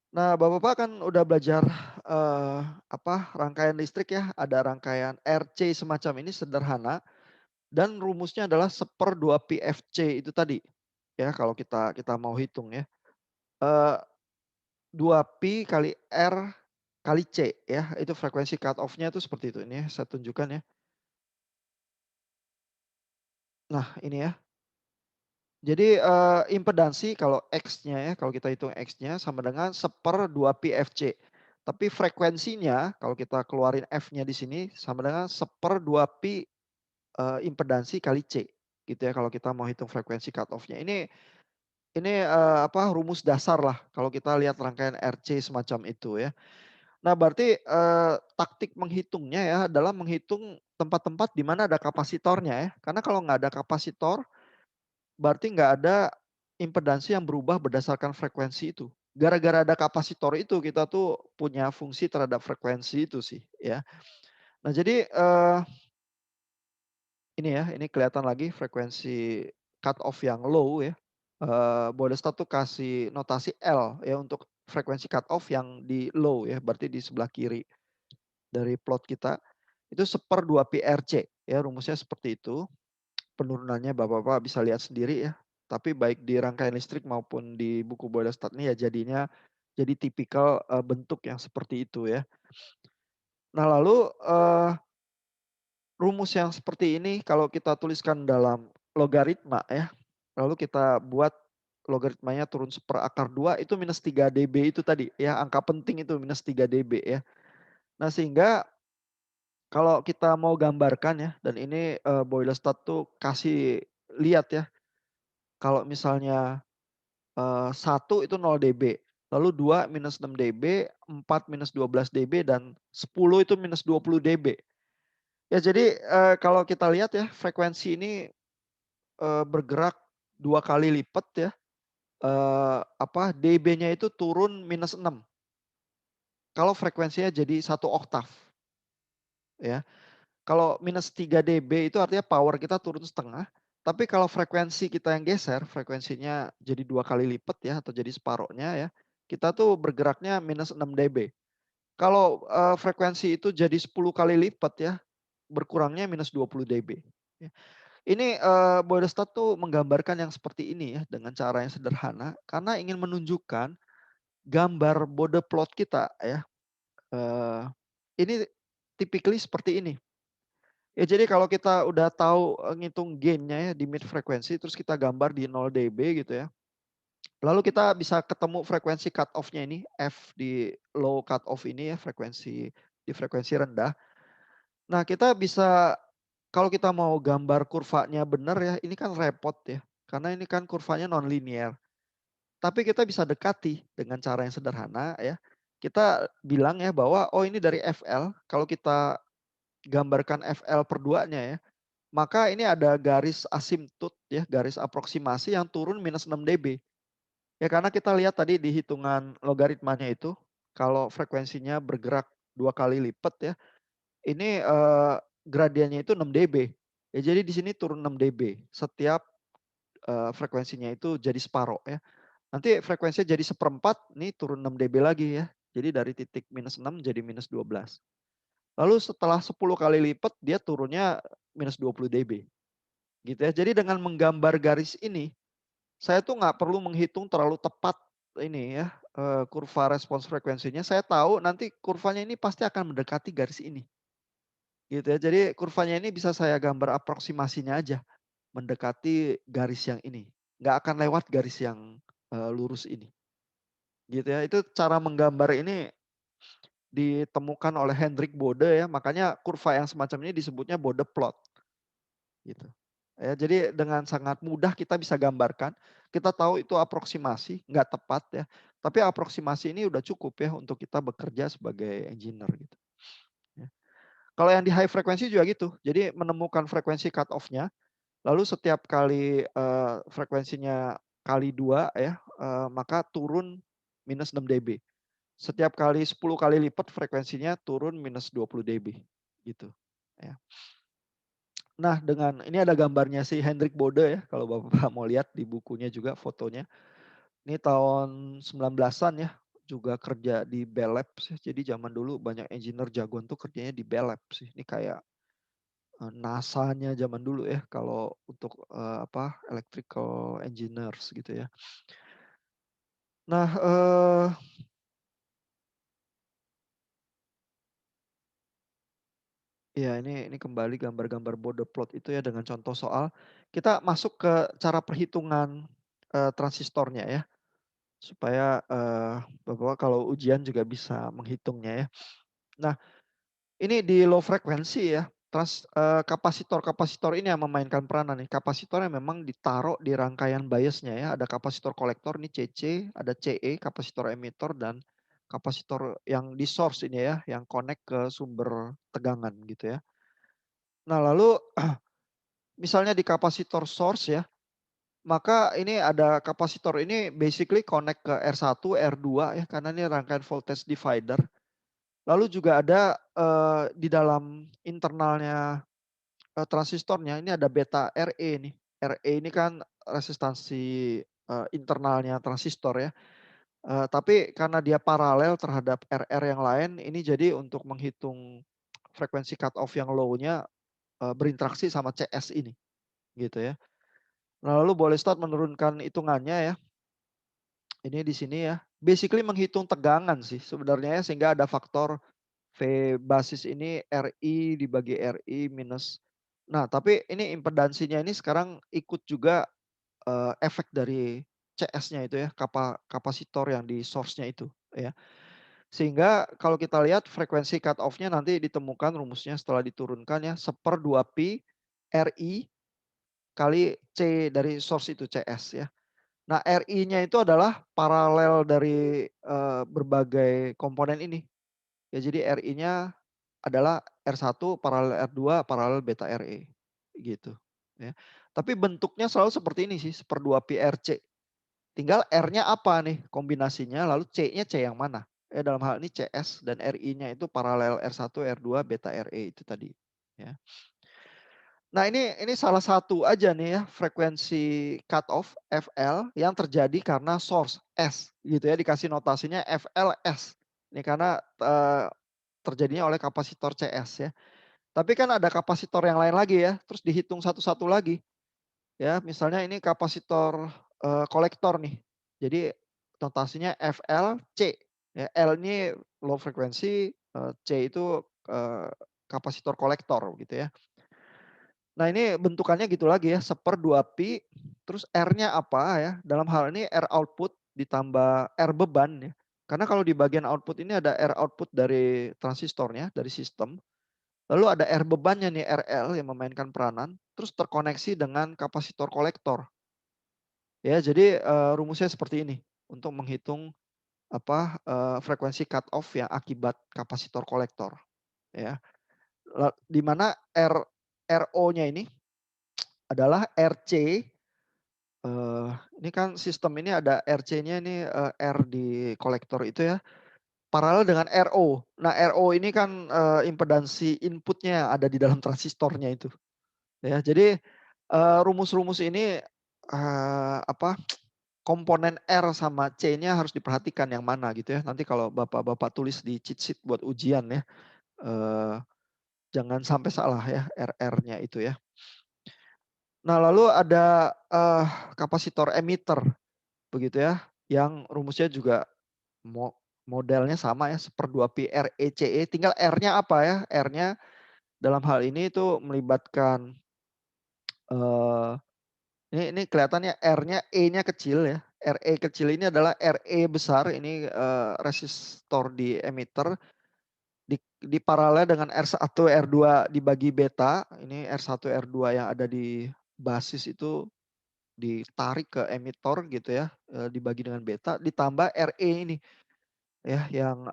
Nah, Bapak-bapak kan udah belajar, apa, rangkaian listrik ya, ada rangkaian RC semacam ini sederhana dan rumusnya adalah 1/2 pi Fc itu tadi, ya kalau kita kita mau hitung ya. Eee, 2 pi kali R kali C ya, itu frekuensi cut off-nya itu seperti itu. Ini ya, saya tunjukkan ya. Nah ini ya. Jadi, impedansi kalau X-nya ya, kalau kita hitung X-nya sama dengan 1/2 pi Fc. Tapi frekuensinya kalau kita keluarin F-nya di sini sama dengan 1/2 pi impedansi kali C gitu ya kalau kita mau hitung frekuensi cut off-nya. Ini rumus dasar lah kalau kita lihat rangkaian RC semacam itu ya. Nah berarti taktik menghitungnya ya adalah menghitung tempat-tempat di mana ada kapasitornya ya. Karena kalau nggak ada kapasitor berarti nggak ada impedansi yang berubah berdasarkan frekuensi itu. Gara-gara ada kapasitor itu kita tuh punya fungsi terhadap frekuensi itu sih ya. Nah jadi ini ya, ini kelihatan lagi frekuensi cut off yang low ya. Boylestat tuh kasih notasi L ya untuk frekuensi cut off yang di low ya, berarti di sebelah kiri dari plot kita. Itu 1/2 pi RC ya, rumusnya seperti itu. Penurunannya Bapak-bapak bisa lihat sendiri ya. Tapi baik di rangkaian listrik maupun di buku Boylestat ini ya jadinya jadi tipikal bentuk yang seperti itu ya. Nah lalu rumus yang seperti ini kalau kita tuliskan dalam logaritma ya, lalu kita buat logaritmanya turun 1/2 itu minus 3 dB itu tadi ya, angka penting itu minus 3 dB ya. Nah sehingga kalau kita mau gambarkan ya, dan ini Boylestat tuh kasih lihat ya, kalau misalnya 1 itu 0 dB, lalu 2 minus 6 dB, 4 minus 12 dB, dan 10 itu minus 20 dB. Ya jadi kalau kita lihat ya frekuensi ini bergerak 2 kali lipat ya. dB-nya itu turun minus 6. Kalau frekuensinya jadi 1 oktav. Ya. Kalau minus 3 dB itu artinya power kita turun setengah. Tapi kalau frekuensi kita yang geser, frekuensinya jadi 2 kali lipat ya atau jadi separohnya ya. Kita tuh bergeraknya minus 6 dB. Kalau frekuensi itu jadi 10 kali lipat ya, berkurangnya minus 20 dB. Ya. Ini Boylestat tuh menggambarkan yang seperti ini ya dengan cara yang sederhana karena ingin menunjukkan gambar Bode plot kita ya. Ini typically seperti ini. Ya jadi kalau kita udah tahu ngitung gain-nya ya di mid frekuensi terus kita gambar di 0 dB gitu ya. Lalu kita bisa ketemu frekuensi cut off-nya ini F di low cut off ini ya di frekuensi rendah. Nah, kita bisa kalau kita mau gambar kurvanya benar ya, ini kan repot ya. Karena ini kan kurvanya non-linear. Tapi kita bisa dekati dengan cara yang sederhana ya. Kita bilang ya bahwa oh ini dari FL, kalau kita gambarkan FL per 2-nya ya, maka ini ada garis asimtut ya, garis aproksimasi yang turun minus 6 dB. Ya karena kita lihat tadi di hitungan logaritmanya itu, kalau frekuensinya bergerak 2 kali lipat ya, ini gradiennya itu 6 dB. Ya jadi di sini turun 6 dB. Setiap frekuensinya itu jadi separoh ya. Nanti frekuensinya jadi 1/4, nih turun 6 dB lagi ya. Jadi dari titik minus 6 jadi minus 12. Lalu setelah 10 kali lipat dia turunnya minus 20 dB. Gitu ya. Jadi dengan menggambar garis ini, saya tuh nggak perlu menghitung terlalu tepat ini ya, kurva respons frekuensinya. Saya tahu nanti kurvanya ini pasti akan mendekati garis ini. Gitu ya. Jadi kurvanya ini bisa saya gambar aproksimasinya aja, mendekati garis yang ini. Nggak akan lewat garis yang lurus ini. Gitu ya. Itu cara menggambar ini ditemukan oleh Hendrik Bode ya, makanya kurva yang semacam ini disebutnya Bode plot. Gitu. Ya, jadi dengan sangat mudah kita bisa gambarkan, kita tahu itu aproksimasi, nggak tepat ya, tapi aproksimasi ini udah cukup ya untuk kita bekerja sebagai engineer gitu. Ya. Kalau yang di high frekuensi juga gitu, jadi menemukan frekuensi cut off-nya, lalu setiap kali frekuensinya kali 2 ya, maka turun minus 6 dB. Setiap kali 10 kali lipat frekuensinya turun minus 20 dB gitu. Ya. Nah dengan ini ada gambarnya si Hendrik Bode ya, kalau Bapak mau lihat di bukunya juga fotonya. Ini tahun 19-an ya, juga kerja di Bell Labs ya. Jadi zaman dulu banyak engineer jagoan tuh kerjanya di Bell Labs sih. Ini kayak NASA-nya zaman dulu ya kalau untuk electrical engineers gitu ya. Nah, ya ini kembali gambar-gambar Bode plot itu ya dengan contoh soal. Kita masuk ke cara perhitungan transistornya ya. supaya Bapak kalau ujian juga bisa menghitungnya ya. Nah, ini di low frekuensi ya. Kapasitor-kapasitor ini yang memainkan peranan nih. Kapasitor yang memang ditaruh di rangkaian biasnya ya. Ada kapasitor kolektor nih CC, ada CE, kapasitor emitter, dan kapasitor yang di source ini ya, yang connect ke sumber tegangan gitu ya. Nah lalu misalnya di kapasitor source ya, maka ini ada kapasitor ini basically connect ke R1, R2 ya, karena ini rangkaian voltage divider. Lalu juga ada di dalam internalnya transistornya ini ada beta RE nih. RE ini kan resistansi internalnya transistor ya. Tapi karena dia paralel terhadap RR yang lain, ini jadi untuk menghitung frekuensi cut off yang low-nya berinteraksi sama CS ini, gitu ya. Nah, lalu boleh start menurunkan hitungannya ya. Ini di sini ya. Basically menghitung tegangan sih sebenarnya ya, sehingga ada faktor V basis ini RI dibagi RI minus. Nah, tapi ini impedansinya ini sekarang ikut juga efek dari CS-nya itu ya, kapasitor yang di source-nya itu ya. Sehingga kalau kita lihat frekuensi cut off-nya nanti ditemukan rumusnya setelah diturunkan ya, 1/2pi RI kali C dari source itu CS ya. Nah, RI-nya itu adalah paralel dari berbagai komponen ini. Ya, jadi RI-nya adalah R1 paralel R2 paralel beta RE gitu ya. Tapi bentuknya selalu seperti ini sih, 1/2pi RC. Tinggal R-nya apa nih kombinasinya, lalu C-nya C yang mana? Dalam hal ini CS dan RI-nya itu paralel R1 R2 beta RE itu tadi ya. Nah, ini salah satu aja nih ya frekuensi cut off FL yang terjadi karena source S gitu ya, dikasih notasinya FLS. Ini karena terjadinya oleh kapasitor CS ya. Tapi kan ada kapasitor yang lain lagi ya, terus dihitung satu-satu lagi. Ya, misalnya ini kapasitor kolektor nih. Jadi notasinya FLC. Ya, L ini low frequency, C itu kapasitor kolektor gitu ya. Nah, ini bentukannya gitu lagi ya, 1/2pi, terus R-nya apa ya? Dalam hal ini R output ditambah R beban ya. Karena kalau di bagian output ini ada R output dari transistornya, dari sistem. Lalu ada R bebannya nih RL yang memainkan peranan, terus terkoneksi dengan kapasitor kolektor. Ya, jadi rumusnya seperti ini untuk menghitung frekuensi cut off yang akibat kapasitor kolektor ya. Di mana RO-nya ini adalah RC. Ini kan sistem ini ada RC-nya ini R di kolektor itu ya, paralel dengan RO. Nah, RO ini kan impedansi inputnya yang ada di dalam transistornya itu. Ya, jadi rumus-rumus ini komponen R sama C-nya harus diperhatikan yang mana gitu ya. Nanti kalau Bapak-bapak tulis di cheat sheet buat ujian ya, jangan sampai salah ya RR-nya itu ya. Nah, lalu ada kapasitor emitter begitu ya, yang rumusnya juga modelnya sama ya, 1/2pi RECE, tinggal R-nya apa ya? R-nya dalam hal ini itu melibatkan ini kelihatannya R-nya, E-nya kecil ya. RE kecil ini adalah RE besar, ini resistor di emitter di paralel dengan R1 R2 dibagi beta. Ini R1 R2 yang ada di basis itu ditarik ke emitter gitu ya, dibagi dengan beta ditambah RE ini ya yang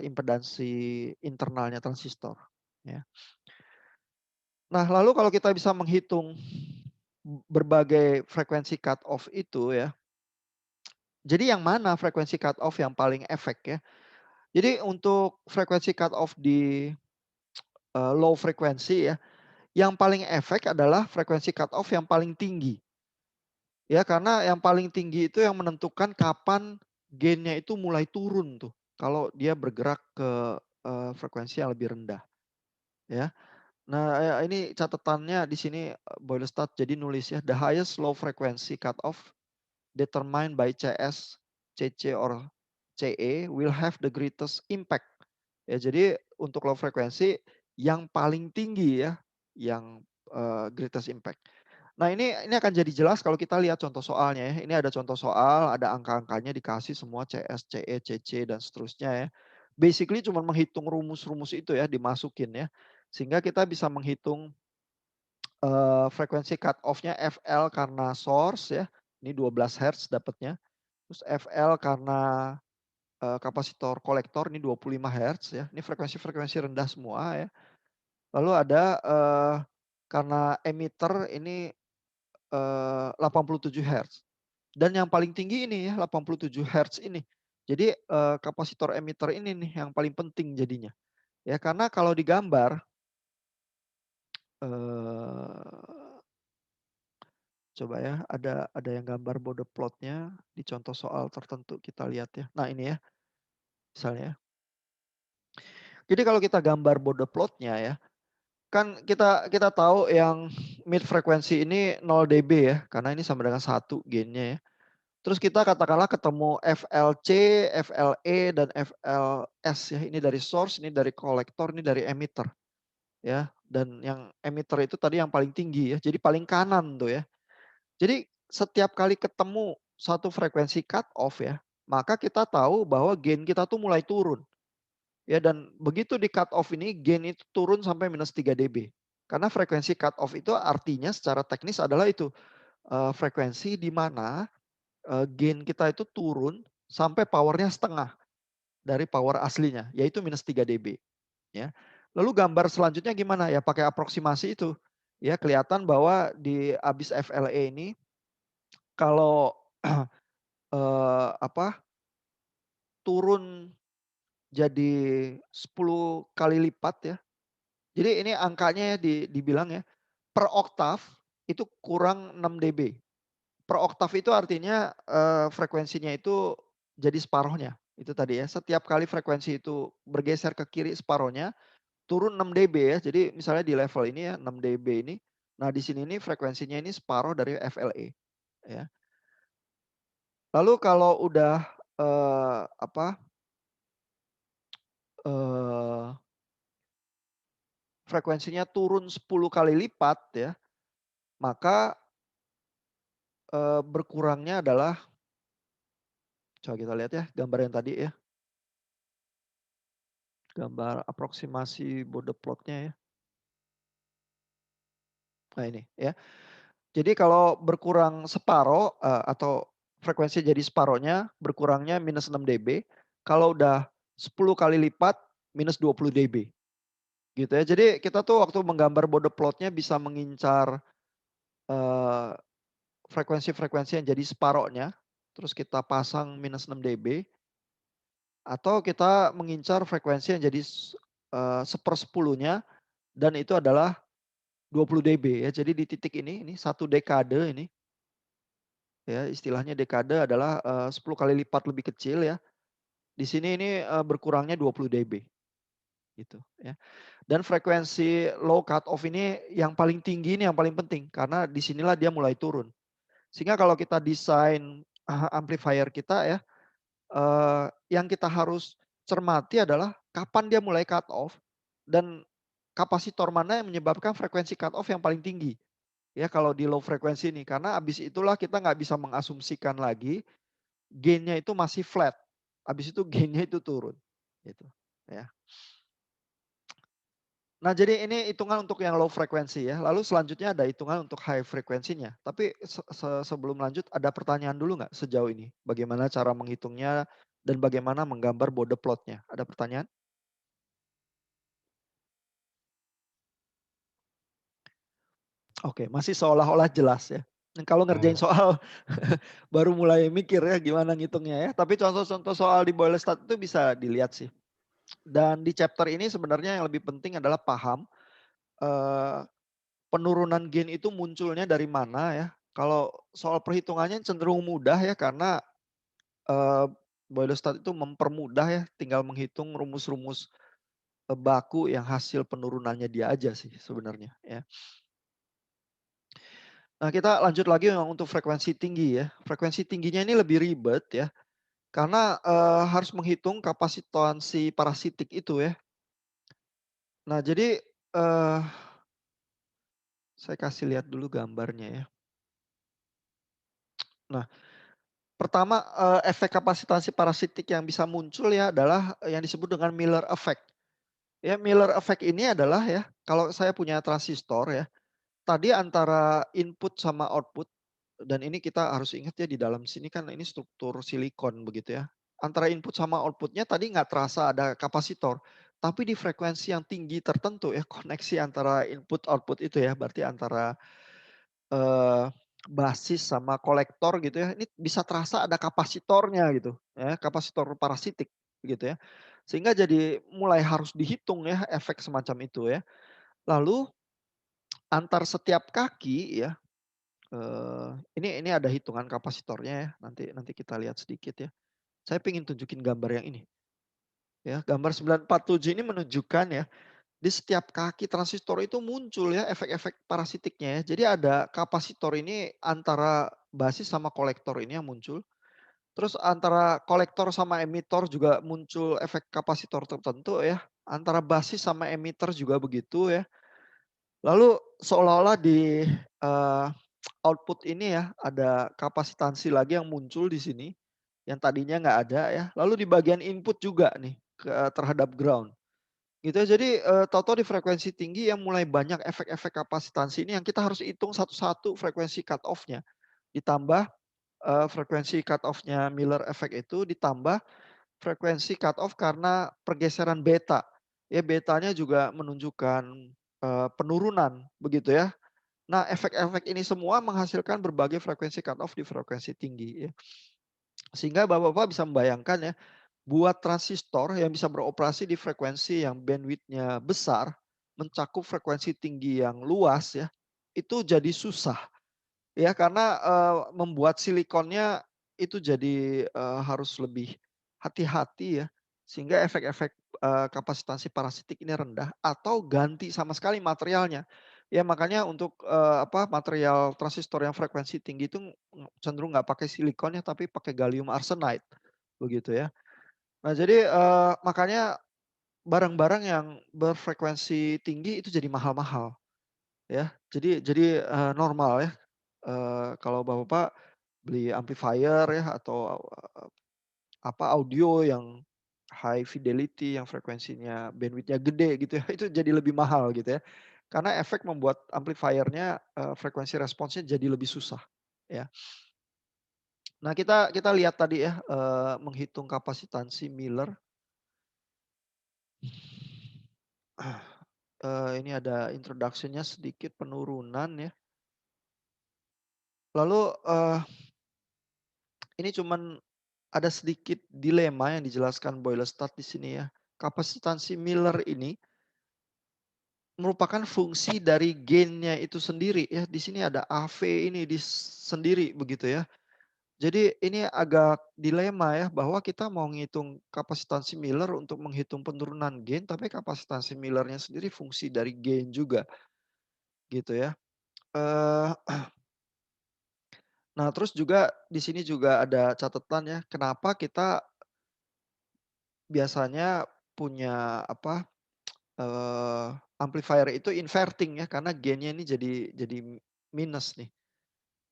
impedansi internalnya transistor ya. Nah, lalu kalau kita bisa menghitung berbagai frekuensi cut off itu ya. Jadi yang mana frekuensi cut off yang paling efek ya? Jadi untuk frekuensi cut off di low frekuensi ya, yang paling efek adalah frekuensi cut off yang paling tinggi. Ya, karena yang paling tinggi itu yang menentukan kapan gainnya itu mulai turun tuh. Kalau dia bergerak ke frekuensi yang lebih rendah. Ya. Nah, ini catatannya di sini Boylestad jadi nulis ya, the highest low frequency cut off determined by CS, CC or CE will have the greatest impact. Ya, jadi untuk low frequency yang paling tinggi ya, yang greatest impact. Nah ini akan jadi jelas kalau kita lihat contoh soalnya ya. Ini ada contoh soal, ada angka-angkanya dikasih semua CS, CE, CC dan seterusnya ya. Basically cuma menghitung rumus-rumus itu ya dimasukin ya. Sehingga kita bisa menghitung frekuensi cut off-nya FL karena source ya. Ini 12 Hz dapatnya. Terus FL karena kapasitor kolektor ini 25 Hz ya. Ini frekuensi-frekuensi rendah semua ya. Lalu ada karena emitter ini 87 Hz. Dan yang paling tinggi ini ya 87 Hz ini. Jadi kapasitor emitter ini nih yang paling penting jadinya. Ya karena kalau digambar coba ya ada yang gambar Bode plotnya di contoh soal tertentu kita lihat ya. Nah ini ya misalnya. Jadi kalau kita gambar Bode plotnya ya, kan kita tahu yang mid frekuensi ini 0 dB ya, karena ini sama dengan 1 gainnya ya. Terus kita katakanlah ketemu FLC, FLE, dan FLS ya. Ini dari source, ini dari kolektor, ini dari emitter. Ya, dan yang emitter itu tadi yang paling tinggi ya. Jadi paling kanan tuh ya. Jadi setiap kali ketemu satu frekuensi cut off ya, maka kita tahu bahwa gain kita tuh mulai turun. Ya, dan begitu di cut off ini gain itu turun sampai minus 3 dB. Karena frekuensi cut off itu artinya secara teknis adalah itu frekuensi di mana gain kita itu turun sampai powernya setengah dari power aslinya, yaitu minus 3 dB. Ya. Lalu gambar selanjutnya gimana ya? Pakai aproksimasi itu. Ya, kelihatan bahwa di abis FLE ini kalau turun jadi 10 kali lipat ya. Jadi ini angkanya ya dibilang ya per oktav itu kurang 6 dB. Per oktav itu artinya frekuensinya itu jadi separohnya. Itu tadi ya. Setiap kali frekuensi itu bergeser ke kiri separohnya turun 6 dB ya. Jadi misalnya di level ini ya 6 dB ini. Nah di sini ini frekuensinya ini separoh dari FLE. Ya. Lalu kalau udah frekuensinya turun 10 kali lipat ya, maka berkurangnya adalah, coba kita lihat ya gambar yang tadi ya. Gambar aproksimasi Bode plotnya ya. Nah ini ya. Jadi kalau berkurang separoh atau frekuensi jadi separohnya berkurangnya minus 6 dB. Kalau udah 10 kali lipat minus 20 dB. Gitu ya. Jadi kita tuh waktu menggambar Bode plotnya bisa mengincar frekuensi-frekuensi yang jadi separohnya. Terus kita pasang minus 6 dB. Atau kita mengincar frekuensi yang jadi sepersepuluhnya dan itu adalah 20 dB ya. Jadi di titik ini satu dekade ini. Ya, istilahnya dekade adalah 10 kali lipat lebih kecil ya. Di sini ini berkurangnya 20 dB. Gitu ya. Dan frekuensi low cut off ini yang paling tinggi ini yang paling penting karena disinilah dia mulai turun. Sehingga kalau kita desain amplifier kita ya, yang kita harus cermati adalah kapan dia mulai cut off dan kapasitor mana yang menyebabkan frekuensi cut off yang paling tinggi. Ya kalau di low frekuensi ini karena habis itulah kita nggak bisa mengasumsikan lagi gain-nya itu masih flat. Habis itu gain-nya itu turun. Gitu ya. Nah, jadi ini hitungan untuk yang low frekuensi ya. Lalu selanjutnya ada hitungan untuk high frekuensinya. Tapi sebelum lanjut ada pertanyaan dulu nggak sejauh ini? Bagaimana cara menghitungnya dan bagaimana menggambar Bode plotnya? Ada pertanyaan? Oke, masih seolah-olah jelas ya. Dan kalau ngerjain soal baru mulai mikir ya gimana ngitungnya ya. Tapi contoh-contoh soal di Boylestat itu bisa dilihat sih. Dan di chapter ini sebenarnya yang lebih penting adalah paham penurunan gain itu munculnya dari mana ya. Kalau soal perhitungannya cenderung mudah ya karena Boylestat itu mempermudah ya, tinggal menghitung rumus-rumus baku yang hasil penurunannya dia aja sih sebenarnya ya. Nah kita lanjut lagi yang untuk frekuensi tinggi ya. Frekuensi tingginya ini lebih ribet ya. Karena harus menghitung kapasitansi parasitik itu ya. Nah jadi Saya kasih lihat dulu gambarnya ya. Nah, pertama efek kapasitasi parasitik yang bisa muncul ya adalah yang disebut dengan Miller effect. Ya, Miller effect ini adalah ya, kalau saya punya transistor ya, tadi antara input sama output, dan ini kita harus ingat ya di dalam sini kan ini struktur silikon begitu ya. Antara input sama outputnya tadi nggak terasa ada kapasitor. Tapi di frekuensi yang tinggi tertentu ya, koneksi antara input output itu ya, berarti antara eh, basis sama kolektor gitu ya, ini bisa terasa ada kapasitornya gitu ya, kapasitor parasitik gitu ya. Sehingga jadi mulai harus dihitung ya efek semacam itu ya. Lalu antar setiap kaki ya, ini ada hitungan kapasitornya ya, nanti kita lihat sedikit ya. Saya ingin tunjukin gambar yang ini. Ya, gambar 947 ini menunjukkan ya, di setiap kaki transistor itu muncul ya efek-efek parasitiknya ya. Jadi ada kapasitor ini antara basis sama kolektor ini yang muncul. Terus antara kolektor sama emitor juga muncul efek kapasitor tertentu ya. Antara basis sama emitter juga begitu ya. Lalu seolah-olah di output ini ya ada kapasitansi lagi yang muncul di sini yang tadinya nggak ada ya. Lalu di bagian input juga nih terhadap ground. Gitu ya. Jadi tahu-tahu di frekuensi tinggi yang mulai banyak efek-efek kapasitansi ini yang kita harus hitung satu-satu frekuensi cut off-nya. Ditambah frekuensi cut off-nya Miller effect itu ditambah frekuensi cut off karena pergeseran beta. Ya betanya juga menunjukkan penurunan begitu ya. Nah, efek-efek ini semua menghasilkan berbagai frekuensi cut off di frekuensi tinggi ya. Sehingga Bapak-bapak bisa membayangkan ya, buat transistor yang bisa beroperasi di frekuensi yang bandwidth-nya besar, mencakup frekuensi tinggi yang luas ya, itu jadi susah. Ya karena membuat silikonnya itu jadi harus lebih hati-hati ya. Sehingga efek-efek kapasitansi parasitik ini rendah atau ganti sama sekali materialnya. Ya makanya untuk material transistor yang frekuensi tinggi itu cenderung nggak pakai silikonnya tapi pakai gallium arsenide begitu ya. Nah jadi makanya barang-barang yang berfrekuensi tinggi itu jadi mahal-mahal ya. Jadi normal ya. Kalau Bapak beli amplifier ya atau audio yang high fidelity yang frekuensinya bandwidth-nya gede gitu ya, itu jadi lebih mahal gitu ya. Karena efek membuat amplifiernya frekuensi responsnya jadi lebih susah ya. Nah, kita lihat tadi ya menghitung kapasitansi Miller. Ini ada introduction-nya sedikit penurunan ya. Lalu ini cuman ada sedikit dilema yang dijelaskan Boylestad di sini ya. Kapasitansi Miller ini merupakan fungsi dari gain-nya itu sendiri ya. Di sini ada AV ini sendiri begitu ya. Jadi ini agak dilema ya bahwa kita mau ngitung kapasitansi Miller untuk menghitung penurunan gain, tapi kapasitansi Millernya sendiri fungsi dari gain juga gitu ya. Nah terus juga di sini juga ada catatan ya, kenapa kita biasanya punya amplifier itu inverting ya, karena gainnya ini jadi minus nih.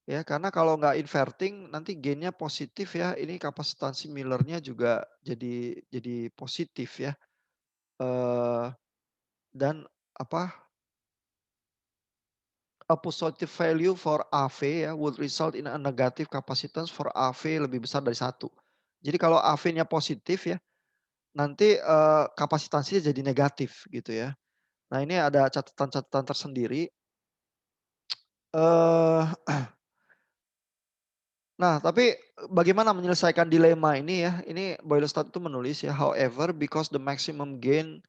Ya, karena kalau nggak inverting nanti gainnya positif ya, ini kapasitansi Millernya juga jadi positif ya. Dan a positive value for AV ya would result in a negative capacitance for AV lebih besar dari 1. Jadi kalau AV-nya positif ya, nanti kapasitansinya jadi negatif gitu ya. Nah ini ada catatan-catatan tersendiri. Nah tapi bagaimana menyelesaikan dilema ini ya. Ini Boylestad itu menulis ya. However, because the maximum gain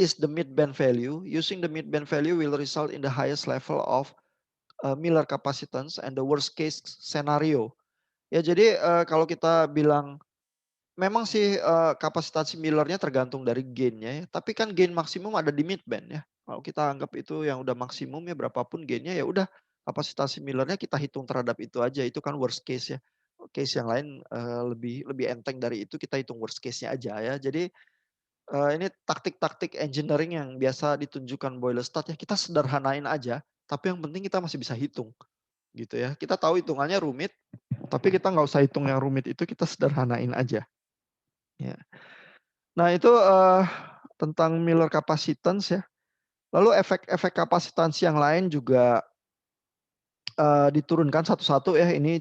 is the mid-band value, using the mid-band value will result in the highest level of Miller capacitance and the worst case scenario. Ya jadi kalau kita bilang memang sih kapasitansi Millernya tergantung dari gainnya ya. Tapi kan gain maksimum ada di midband ya. Kalau kita anggap itu yang udah maksimum ya berapapun gainnya ya udah kapasitansi Millernya kita hitung terhadap itu aja. Itu kan worst case ya. Case yang lain lebih enteng dari itu kita hitung worst case-nya aja ya. Jadi ini taktik-taktik engineering yang biasa ditunjukkan Boylestad ya. Kita sederhanain aja. Tapi yang penting kita masih bisa hitung gitu ya. Kita tahu hitungannya rumit, tapi kita nggak usah hitung yang rumit itu, kita sederhanain aja. Ya. Nah itu tentang Miller capacitance ya. Lalu efek-efek kapasitansi yang lain juga diturunkan satu-satu ya. Ini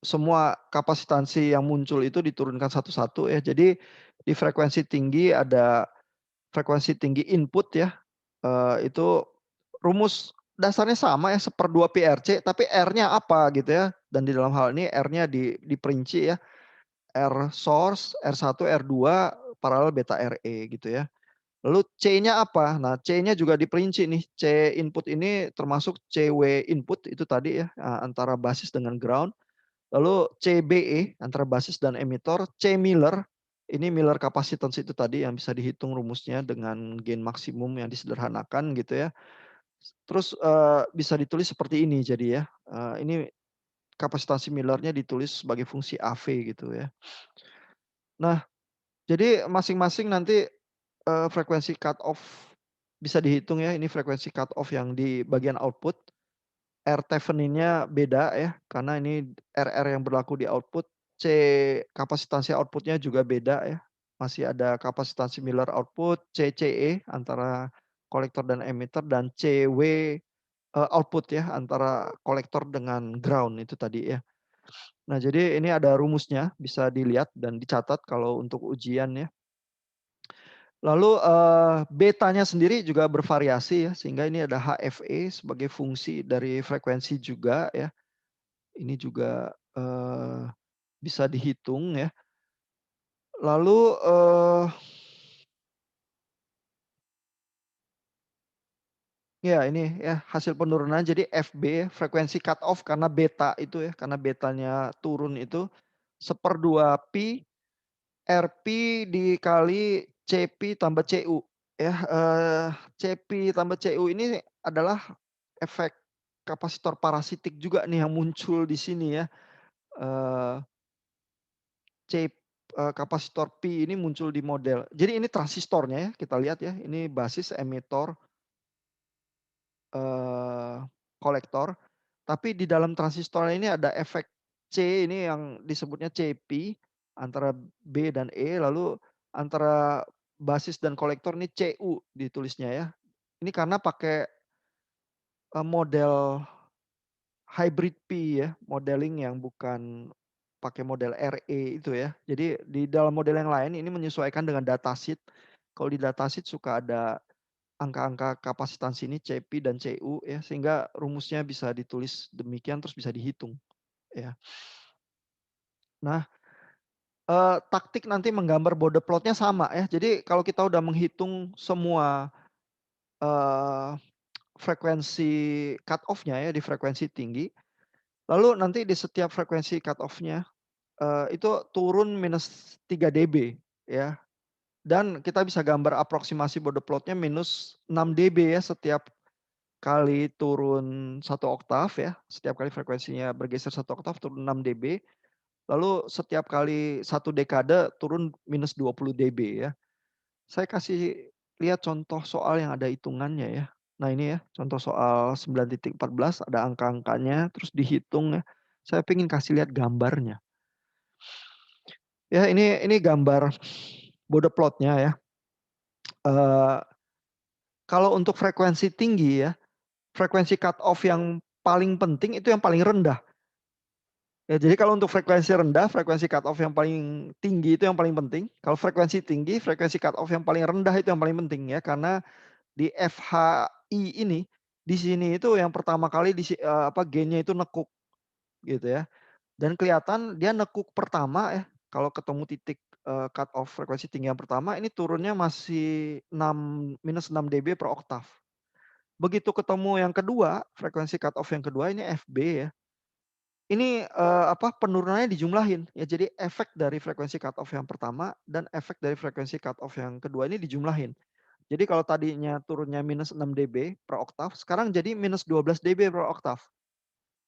semua kapasitansi yang muncul itu diturunkan satu-satu ya. Jadi di frekuensi tinggi ada frekuensi tinggi input ya. Itu rumus dasarnya sama ya, 1/2 PRC, tapi R-nya apa gitu ya. Dan di dalam hal ini R-nya diperinci ya. R source, R1, R2, paralel beta RE gitu ya. Lalu C-nya apa? Nah, C-nya juga diperinci nih. C input ini termasuk CW input itu tadi ya, antara basis dengan ground. Lalu CBE antara basis dan emitter. C Miller, ini Miller capacitance itu tadi yang bisa dihitung rumusnya dengan gain maksimum yang disederhanakan gitu ya. Terus bisa ditulis seperti ini jadi ya. Ini kapasitansi Millernya ditulis sebagai fungsi AV gitu ya. Nah, jadi masing-masing nanti frekuensi cut off bisa dihitung ya. Ini frekuensi cut off yang di bagian output. R Theveninnya beda ya, karena ini RR yang berlaku di output. C kapasitansi outputnya juga beda ya. Masih ada kapasitansi Miller output, CCE antara kolektor dan emitter, dan CW output ya antara kolektor dengan ground itu tadi ya. Nah jadi ini ada rumusnya, bisa dilihat dan dicatat kalau untuk ujian ya. Lalu betanya sendiri juga bervariasi ya, sehingga ini ada HFE sebagai fungsi dari frekuensi juga ya. Ini juga bisa dihitung ya. Lalu ya ini ya hasil penurunan, jadi FB frekuensi cut off karena beta itu ya, karena betanya turun itu 1/2 pi RP dikali CP tambah CU ya. CP tambah CU ini adalah efek kapasitor parasitik juga nih yang muncul di sini ya. Kapasitor P ini muncul di model. Jadi ini transistornya ya, kita lihat ya. Ini basis, emitor, kolektor. Tapi di dalam transistor ini ada efek C ini yang disebutnya CP antara B dan E, lalu antara basis dan kolektor ini CU ditulisnya ya. Ini karena pakai model hybrid P ya, modeling yang bukan pakai model RE itu ya. Jadi di dalam model yang lain ini menyesuaikan dengan datasheet. Kalau di datasheet suka ada angka-angka kapasitansi ini CP dan CU ya, sehingga rumusnya bisa ditulis demikian terus bisa dihitung ya. Nah, taktik nanti menggambar Bode plotnya sama ya. Jadi kalau kita udah menghitung semua frekuensi cut off-nya ya di frekuensi tinggi, lalu nanti di setiap frekuensi cut off-nya itu turun minus 3 dB ya. Dan kita bisa gambar aproksimasi Bode plotnya minus 6 dB ya setiap kali turun 1 oktav ya. Setiap kali frekuensinya bergeser 1 oktav turun 6 dB. Lalu setiap kali 1 dekade turun minus 20 dB ya. Saya kasih lihat contoh soal yang ada hitungannya ya. Nah ini ya contoh soal 9.14 ada angka-angkanya terus dihitung ya. Saya pengen kasih lihat gambarnya. Ya ini gambar Bode plotnya ya. Kalau untuk frekuensi tinggi ya, frekuensi cut off yang paling penting itu yang paling rendah. Ya, jadi kalau untuk frekuensi rendah, frekuensi cut off yang paling tinggi itu yang paling penting. Kalau frekuensi tinggi, frekuensi cut off yang paling rendah itu yang paling penting ya, karena di FHI ini di sini itu yang pertama kali gainnya itu nekuk gitu ya. Dan kelihatan dia nekuk pertama ya, kalau ketemu titik cut off frekuensi tinggi yang pertama ini turunnya masih minus 6 dB per oktav. Begitu ketemu yang kedua, frekuensi cut off yang kedua ini FB ya. Ini penurunannya dijumlahin ya. Jadi efek dari frekuensi cut off yang pertama dan efek dari frekuensi cut off yang kedua ini dijumlahin. Jadi kalau tadinya turunnya minus 6 dB per oktav, sekarang jadi minus 12 dB per oktav.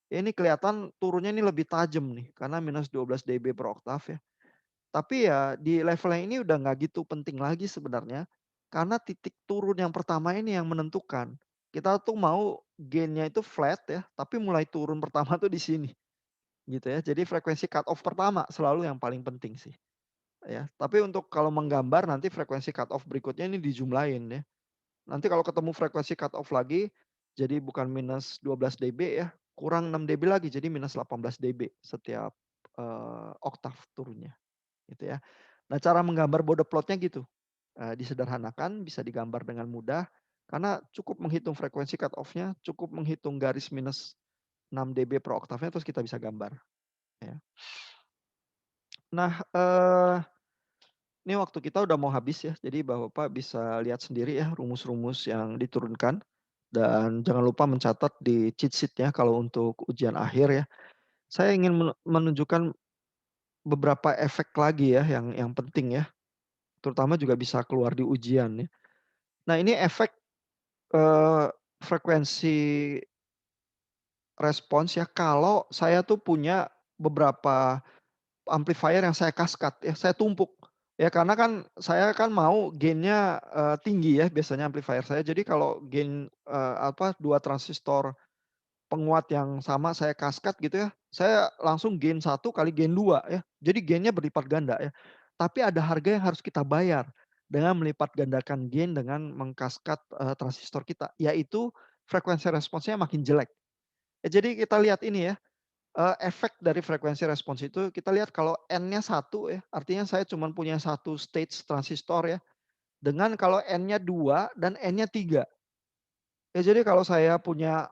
Ya, ini kelihatan turunnya ini lebih tajam nih karena minus 12 dB per oktav ya. Tapi ya di level yang ini udah nggak gitu penting lagi sebenarnya. Karena titik turun yang pertama ini yang menentukan. Kita tuh mau gain-nya itu flat ya, tapi mulai turun pertama tuh di sini, gitu ya. Jadi frekuensi cut off pertama selalu yang paling penting sih, ya. Tapi untuk kalau menggambar nanti frekuensi cut off berikutnya ini dijumlahin ya. Nanti kalau ketemu frekuensi cut off lagi, jadi bukan minus 12 dB ya, kurang 6 dB lagi, jadi minus 18 dB setiap oktav turunnya, gitu ya. Nah cara menggambar border plotnya gitu, disederhanakan, bisa digambar dengan mudah, karena cukup menghitung frekuensi cut off-nya, cukup menghitung garis minus 6 dB per oktavnya, terus kita bisa gambar. Ya. Nah, ini waktu kita udah mau habis ya, jadi Bapak bisa lihat sendiri ya rumus-rumus yang diturunkan. Dan jangan lupa mencatat di cheat sheet-nya kalau untuk ujian akhir ya. Saya ingin menunjukkan beberapa efek lagi ya yang penting ya. Terutama juga bisa keluar di ujian ya. Nah ini efek frekuensi respons ya kalau saya tuh punya beberapa amplifier yang saya kaskat ya, saya tumpuk. Ya karena kan saya kan mau gain-nya tinggi ya biasanya amplifier saya. Jadi kalau gain 2 transistor penguat yang sama saya kaskat gitu ya, saya langsung gain 1 kali gain 2 ya. Jadi gain-nya berlipat ganda ya. Tapi ada harga yang harus kita bayar dengan melipat gandakan gain dengan mengkaskat transistor kita, yaitu frekuensi responsnya makin jelek. Ya, jadi kita lihat ini ya, efek dari frekuensi respons itu kita lihat kalau N-nya 1 ya, artinya saya cuma punya 1 stage transistor ya, dengan kalau N-nya 2 dan N-nya 3. Ya jadi kalau saya punya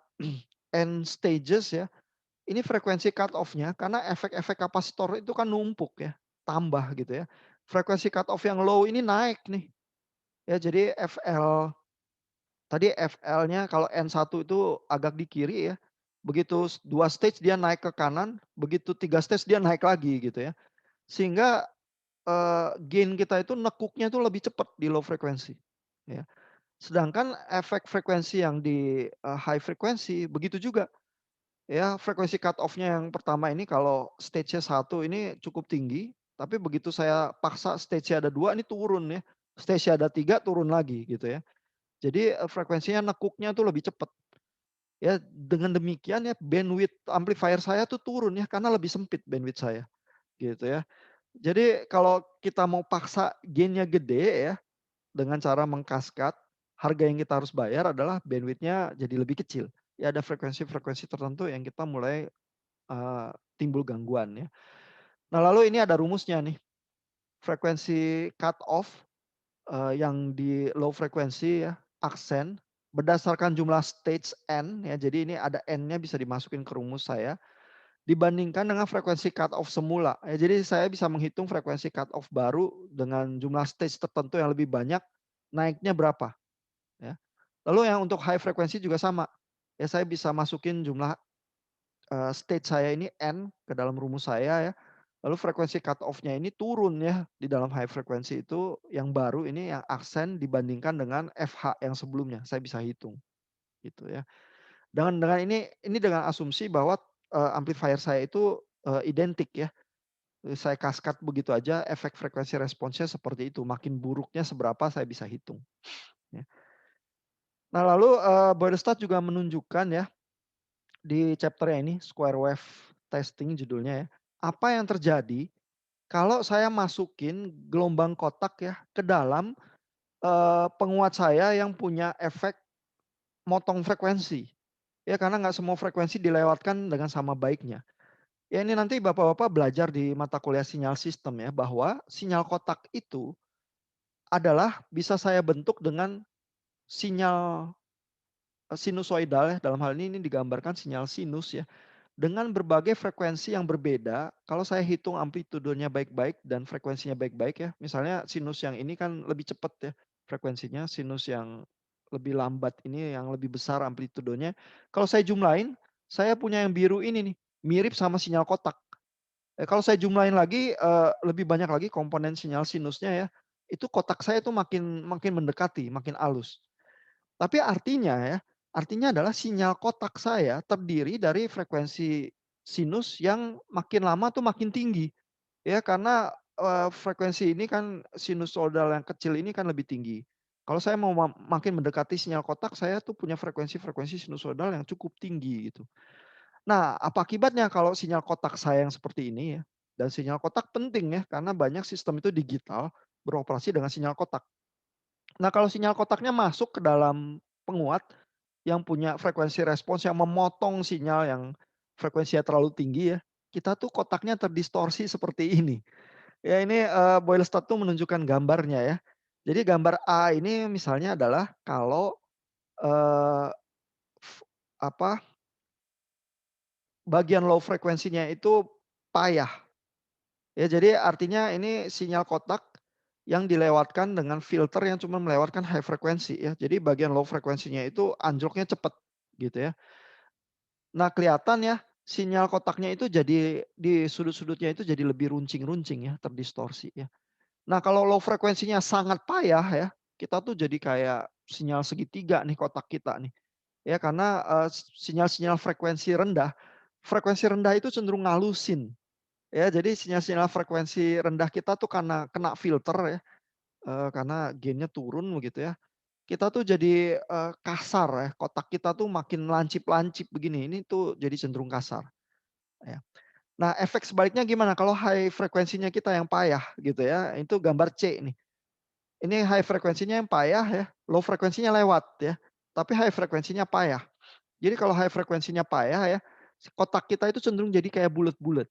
N stages ya, ini frekuensi cut off-nya karena efek-efek kapasitor itu kan numpuk ya, tambah gitu ya. Frekuensi cut off yang low ini naik nih. Ya jadi FL-nya kalau N1 itu agak di kiri ya. Begitu 2 stage dia naik ke kanan, begitu 3 stage dia naik lagi gitu ya. Sehingga gain kita itu nekuknya itu lebih cepat di low frekuensi. Ya. Sedangkan efek frekuensi yang di high frekuensi begitu juga. Ya, frekuensi cut off-nya yang pertama ini kalau stage-nya 1 ini cukup tinggi, tapi begitu saya paksa stage-nya ada 2 ini turun ya. Stage-nya ada 3 turun lagi gitu ya. Jadi frekuensinya nekuknya tuh lebih cepat. Ya, dengan demikian ya bandwidth amplifier saya tuh turun ya karena lebih sempit bandwidth saya gitu ya. Jadi kalau kita mau paksa gain-nya gede ya dengan cara mengkaskat, harga yang kita harus bayar adalah bandwidth-nya jadi lebih kecil. Ya ada frekuensi-frekuensi tertentu yang kita mulai timbul gangguan ya. Nah lalu ini ada rumusnya nih. Frekuensi cut off yang di low frekuensi ya, aksen berdasarkan jumlah stage N ya. Jadi ini ada N-nya bisa dimasukin ke rumus saya. Dibandingkan dengan frekuensi cut off semula. Ya, jadi saya bisa menghitung frekuensi cut off baru dengan jumlah stage tertentu yang lebih banyak, naiknya berapa. Ya. Lalu yang untuk high frekuensi juga sama. Ya saya bisa masukin jumlah stage saya ini N ke dalam rumus saya ya. Lalu frekuensi cut off-nya ini turun ya di dalam high frekuensi itu yang baru ini yang aksen dibandingkan dengan FH yang sebelumnya. Saya bisa hitung gitu ya. Dengan ini dengan asumsi bahwa amplifier saya itu identik ya. Saya kaskat begitu aja efek frekuensi responsnya seperti itu. Makin buruknya seberapa saya bisa hitung. Ya. Nah lalu Boydestad juga menunjukkan ya di chapter ini square wave testing judulnya ya. Apa yang terjadi kalau saya masukin gelombang kotak ya ke dalam penguat saya yang punya efek motong frekuensi. Ya karena nggak semua frekuensi dilewatkan dengan sama baiknya. Ya ini nanti Bapak-Bapak belajar di mata kuliah sinyal sistem ya bahwa sinyal kotak itu adalah bisa saya bentuk dengan sinyal sinusoidal ya. Dalam hal ini digambarkan sinyal sinus ya. Dengan berbagai frekuensi yang berbeda, kalau saya hitung amplitudenya baik-baik dan frekuensinya baik-baik ya. Misalnya sinus yang ini kan lebih cepat ya frekuensinya, sinus yang lebih lambat ini yang lebih besar amplitudenya. Kalau saya jumlahin, saya punya yang biru ini nih, mirip sama sinyal kotak. Kalau saya jumlahin lagi lebih banyak lagi komponen sinyal sinusnya ya. Itu kotak saya itu makin mendekati, makin halus. Tapi artinya adalah sinyal kotak saya terdiri dari frekuensi sinus yang makin lama tuh makin tinggi. Ya karena frekuensi ini kan sinusoidal yang kecil ini kan lebih tinggi. Kalau saya mau makin mendekati sinyal kotak, saya tuh punya frekuensi-frekuensi sinusoidal yang cukup tinggi gitu. Nah, apa akibatnya kalau sinyal kotak saya yang seperti ini ya, dan sinyal kotak penting ya, karena banyak sistem itu digital beroperasi dengan sinyal kotak. Nah, kalau sinyal kotaknya masuk ke dalam penguat yang punya frekuensi respons yang memotong sinyal yang frekuensinya terlalu tinggi ya, kita tuh kotaknya terdistorsi seperti ini. Ya ini Boylestad tuh menunjukkan gambarnya ya. Jadi gambar A ini misalnya adalah kalau eh, apa bagian low frekuensinya itu payah. Ya jadi artinya ini sinyal kotak yang dilewatkan dengan filter yang cuma melewatkan high frekuensi ya. Jadi bagian low frekuensinya itu anjloknya cepat gitu ya. Nah kelihatan ya sinyal kotaknya itu jadi di sudut-sudutnya itu jadi lebih runcing-runcing ya, terdistorsi ya. Nah kalau low frekuensinya sangat payah ya, kita tuh jadi kayak sinyal segitiga nih kotak kita nih. Ya karena sinyal-sinyal frekuensi rendah itu cenderung ngalusin. Ya jadi sinyal-sinyal frekuensi rendah kita tuh karena kena filter ya, karena gainnya turun begitu ya. Kita tuh jadi kasar ya, kotak kita tuh makin lancip-lancip begini, ini tuh jadi cenderung kasar. Ya. Nah efek sebaliknya gimana kalau high frekuensinya kita yang payah gitu ya, itu gambar C nih. Ini high frekuensinya yang payah ya, low frekuensinya lewat ya, tapi high frekuensinya payah. Jadi kalau high frekuensinya payah ya, kotak kita itu cenderung jadi kayak bulat-bulat.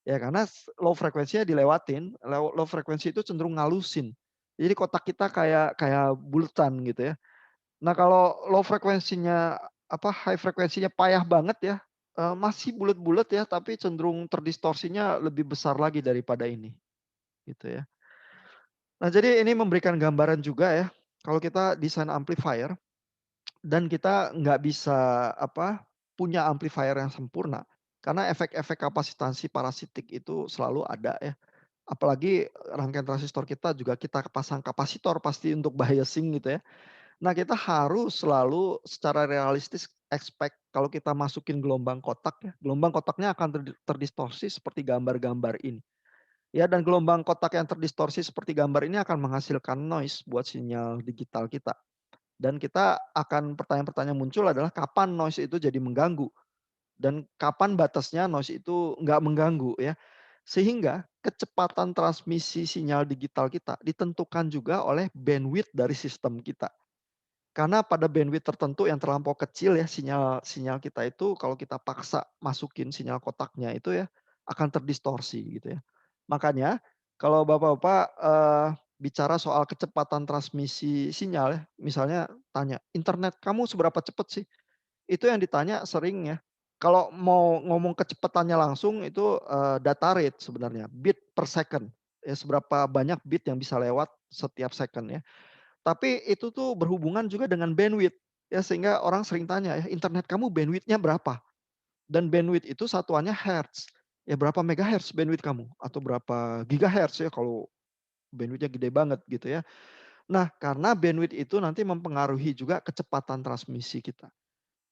Ya karena low frekuensinya dilewatin, low frekuensi itu cenderung ngalusin. Jadi kotak kita kayak kayak bulatan gitu ya. Nah kalau low frekuensinya high frekuensinya payah banget ya, masih bulat-bulat ya, tapi cenderung terdistorsinya lebih besar lagi daripada ini, gitu ya. Nah jadi ini memberikan gambaran juga ya, kalau kita desain amplifier dan kita nggak bisa punya amplifier yang sempurna, karena efek-efek kapasitansi parasitik itu selalu ada ya. Apalagi rangkaian transistor kita juga kita pasang kapasitor pasti untuk biasing gitu ya. Nah kita harus selalu secara realistis expect kalau kita masukin gelombang kotak ya, gelombang kotaknya akan terdistorsi seperti gambar-gambar ini. Ya dan gelombang kotak yang terdistorsi seperti gambar ini akan menghasilkan noise buat sinyal digital kita. Dan kita akan pertanyaan-pertanyaan muncul adalah kapan noise itu jadi mengganggu dan kapan batasnya noise itu nggak mengganggu ya. Sehingga kecepatan transmisi sinyal digital kita ditentukan juga oleh bandwidth dari sistem kita. Karena pada bandwidth tertentu yang terlampau kecil ya sinyal kita itu kalau kita paksa masukin sinyal kotaknya itu ya akan terdistorsi gitu ya. Makanya kalau Bapak-bapak bicara soal kecepatan transmisi sinyal ya, misalnya tanya, "Internet kamu seberapa cepat sih?" Itu yang ditanya sering ya. Kalau mau ngomong kecepatannya langsung itu data rate sebenarnya, bit per second. Ya seberapa banyak bit yang bisa lewat setiap second ya. Tapi itu tuh berhubungan juga dengan bandwidth ya sehingga orang sering tanya ya, "Internet kamu bandwidth-nya berapa?" Dan bandwidth itu satuannya hertz. Ya berapa megahertz bandwidth kamu? Atau berapa gigahertz ya kalau bandwidth-nya gede banget gitu ya. Nah, karena bandwidth itu nanti mempengaruhi juga kecepatan transmisi kita.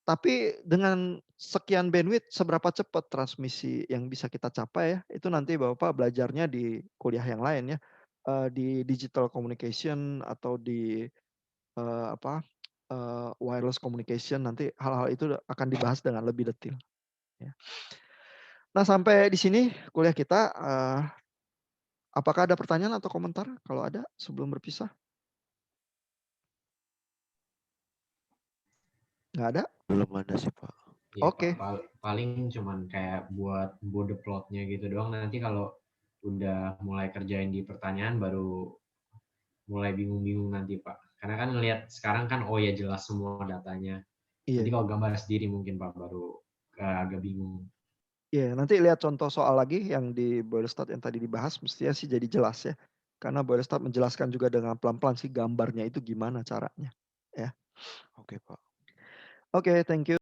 Tapi dengan sekian bandwidth seberapa cepat transmisi yang bisa kita capai ya, itu nanti Bapak belajarnya di kuliah yang lain ya, di digital communication atau di wireless communication nanti hal-hal itu akan dibahas dengan lebih detail ya. Nah, sampai di sini kuliah kita, apakah ada pertanyaan atau komentar? Kalau ada sebelum berpisah? Nggak ada? Belum ada sih, Pak. Ya, Oke. Pak, paling cuman kayak buat bode plotnya gitu doang. Nanti kalau udah mulai kerjain di pertanyaan baru mulai bingung-bingung nanti Pak. Karena kan ngelihat sekarang kan oh ya jelas semua datanya. Nanti Iya. kalau gambar sendiri mungkin Pak baru agak bingung. Iya, nanti lihat contoh soal lagi yang di Boylestad yang tadi dibahas, mestinya sih jadi jelas ya. Karena Boylestad menjelaskan juga dengan pelan-pelan sih gambarnya itu gimana caranya. Ya. Oke, Pak. Oke, thank you.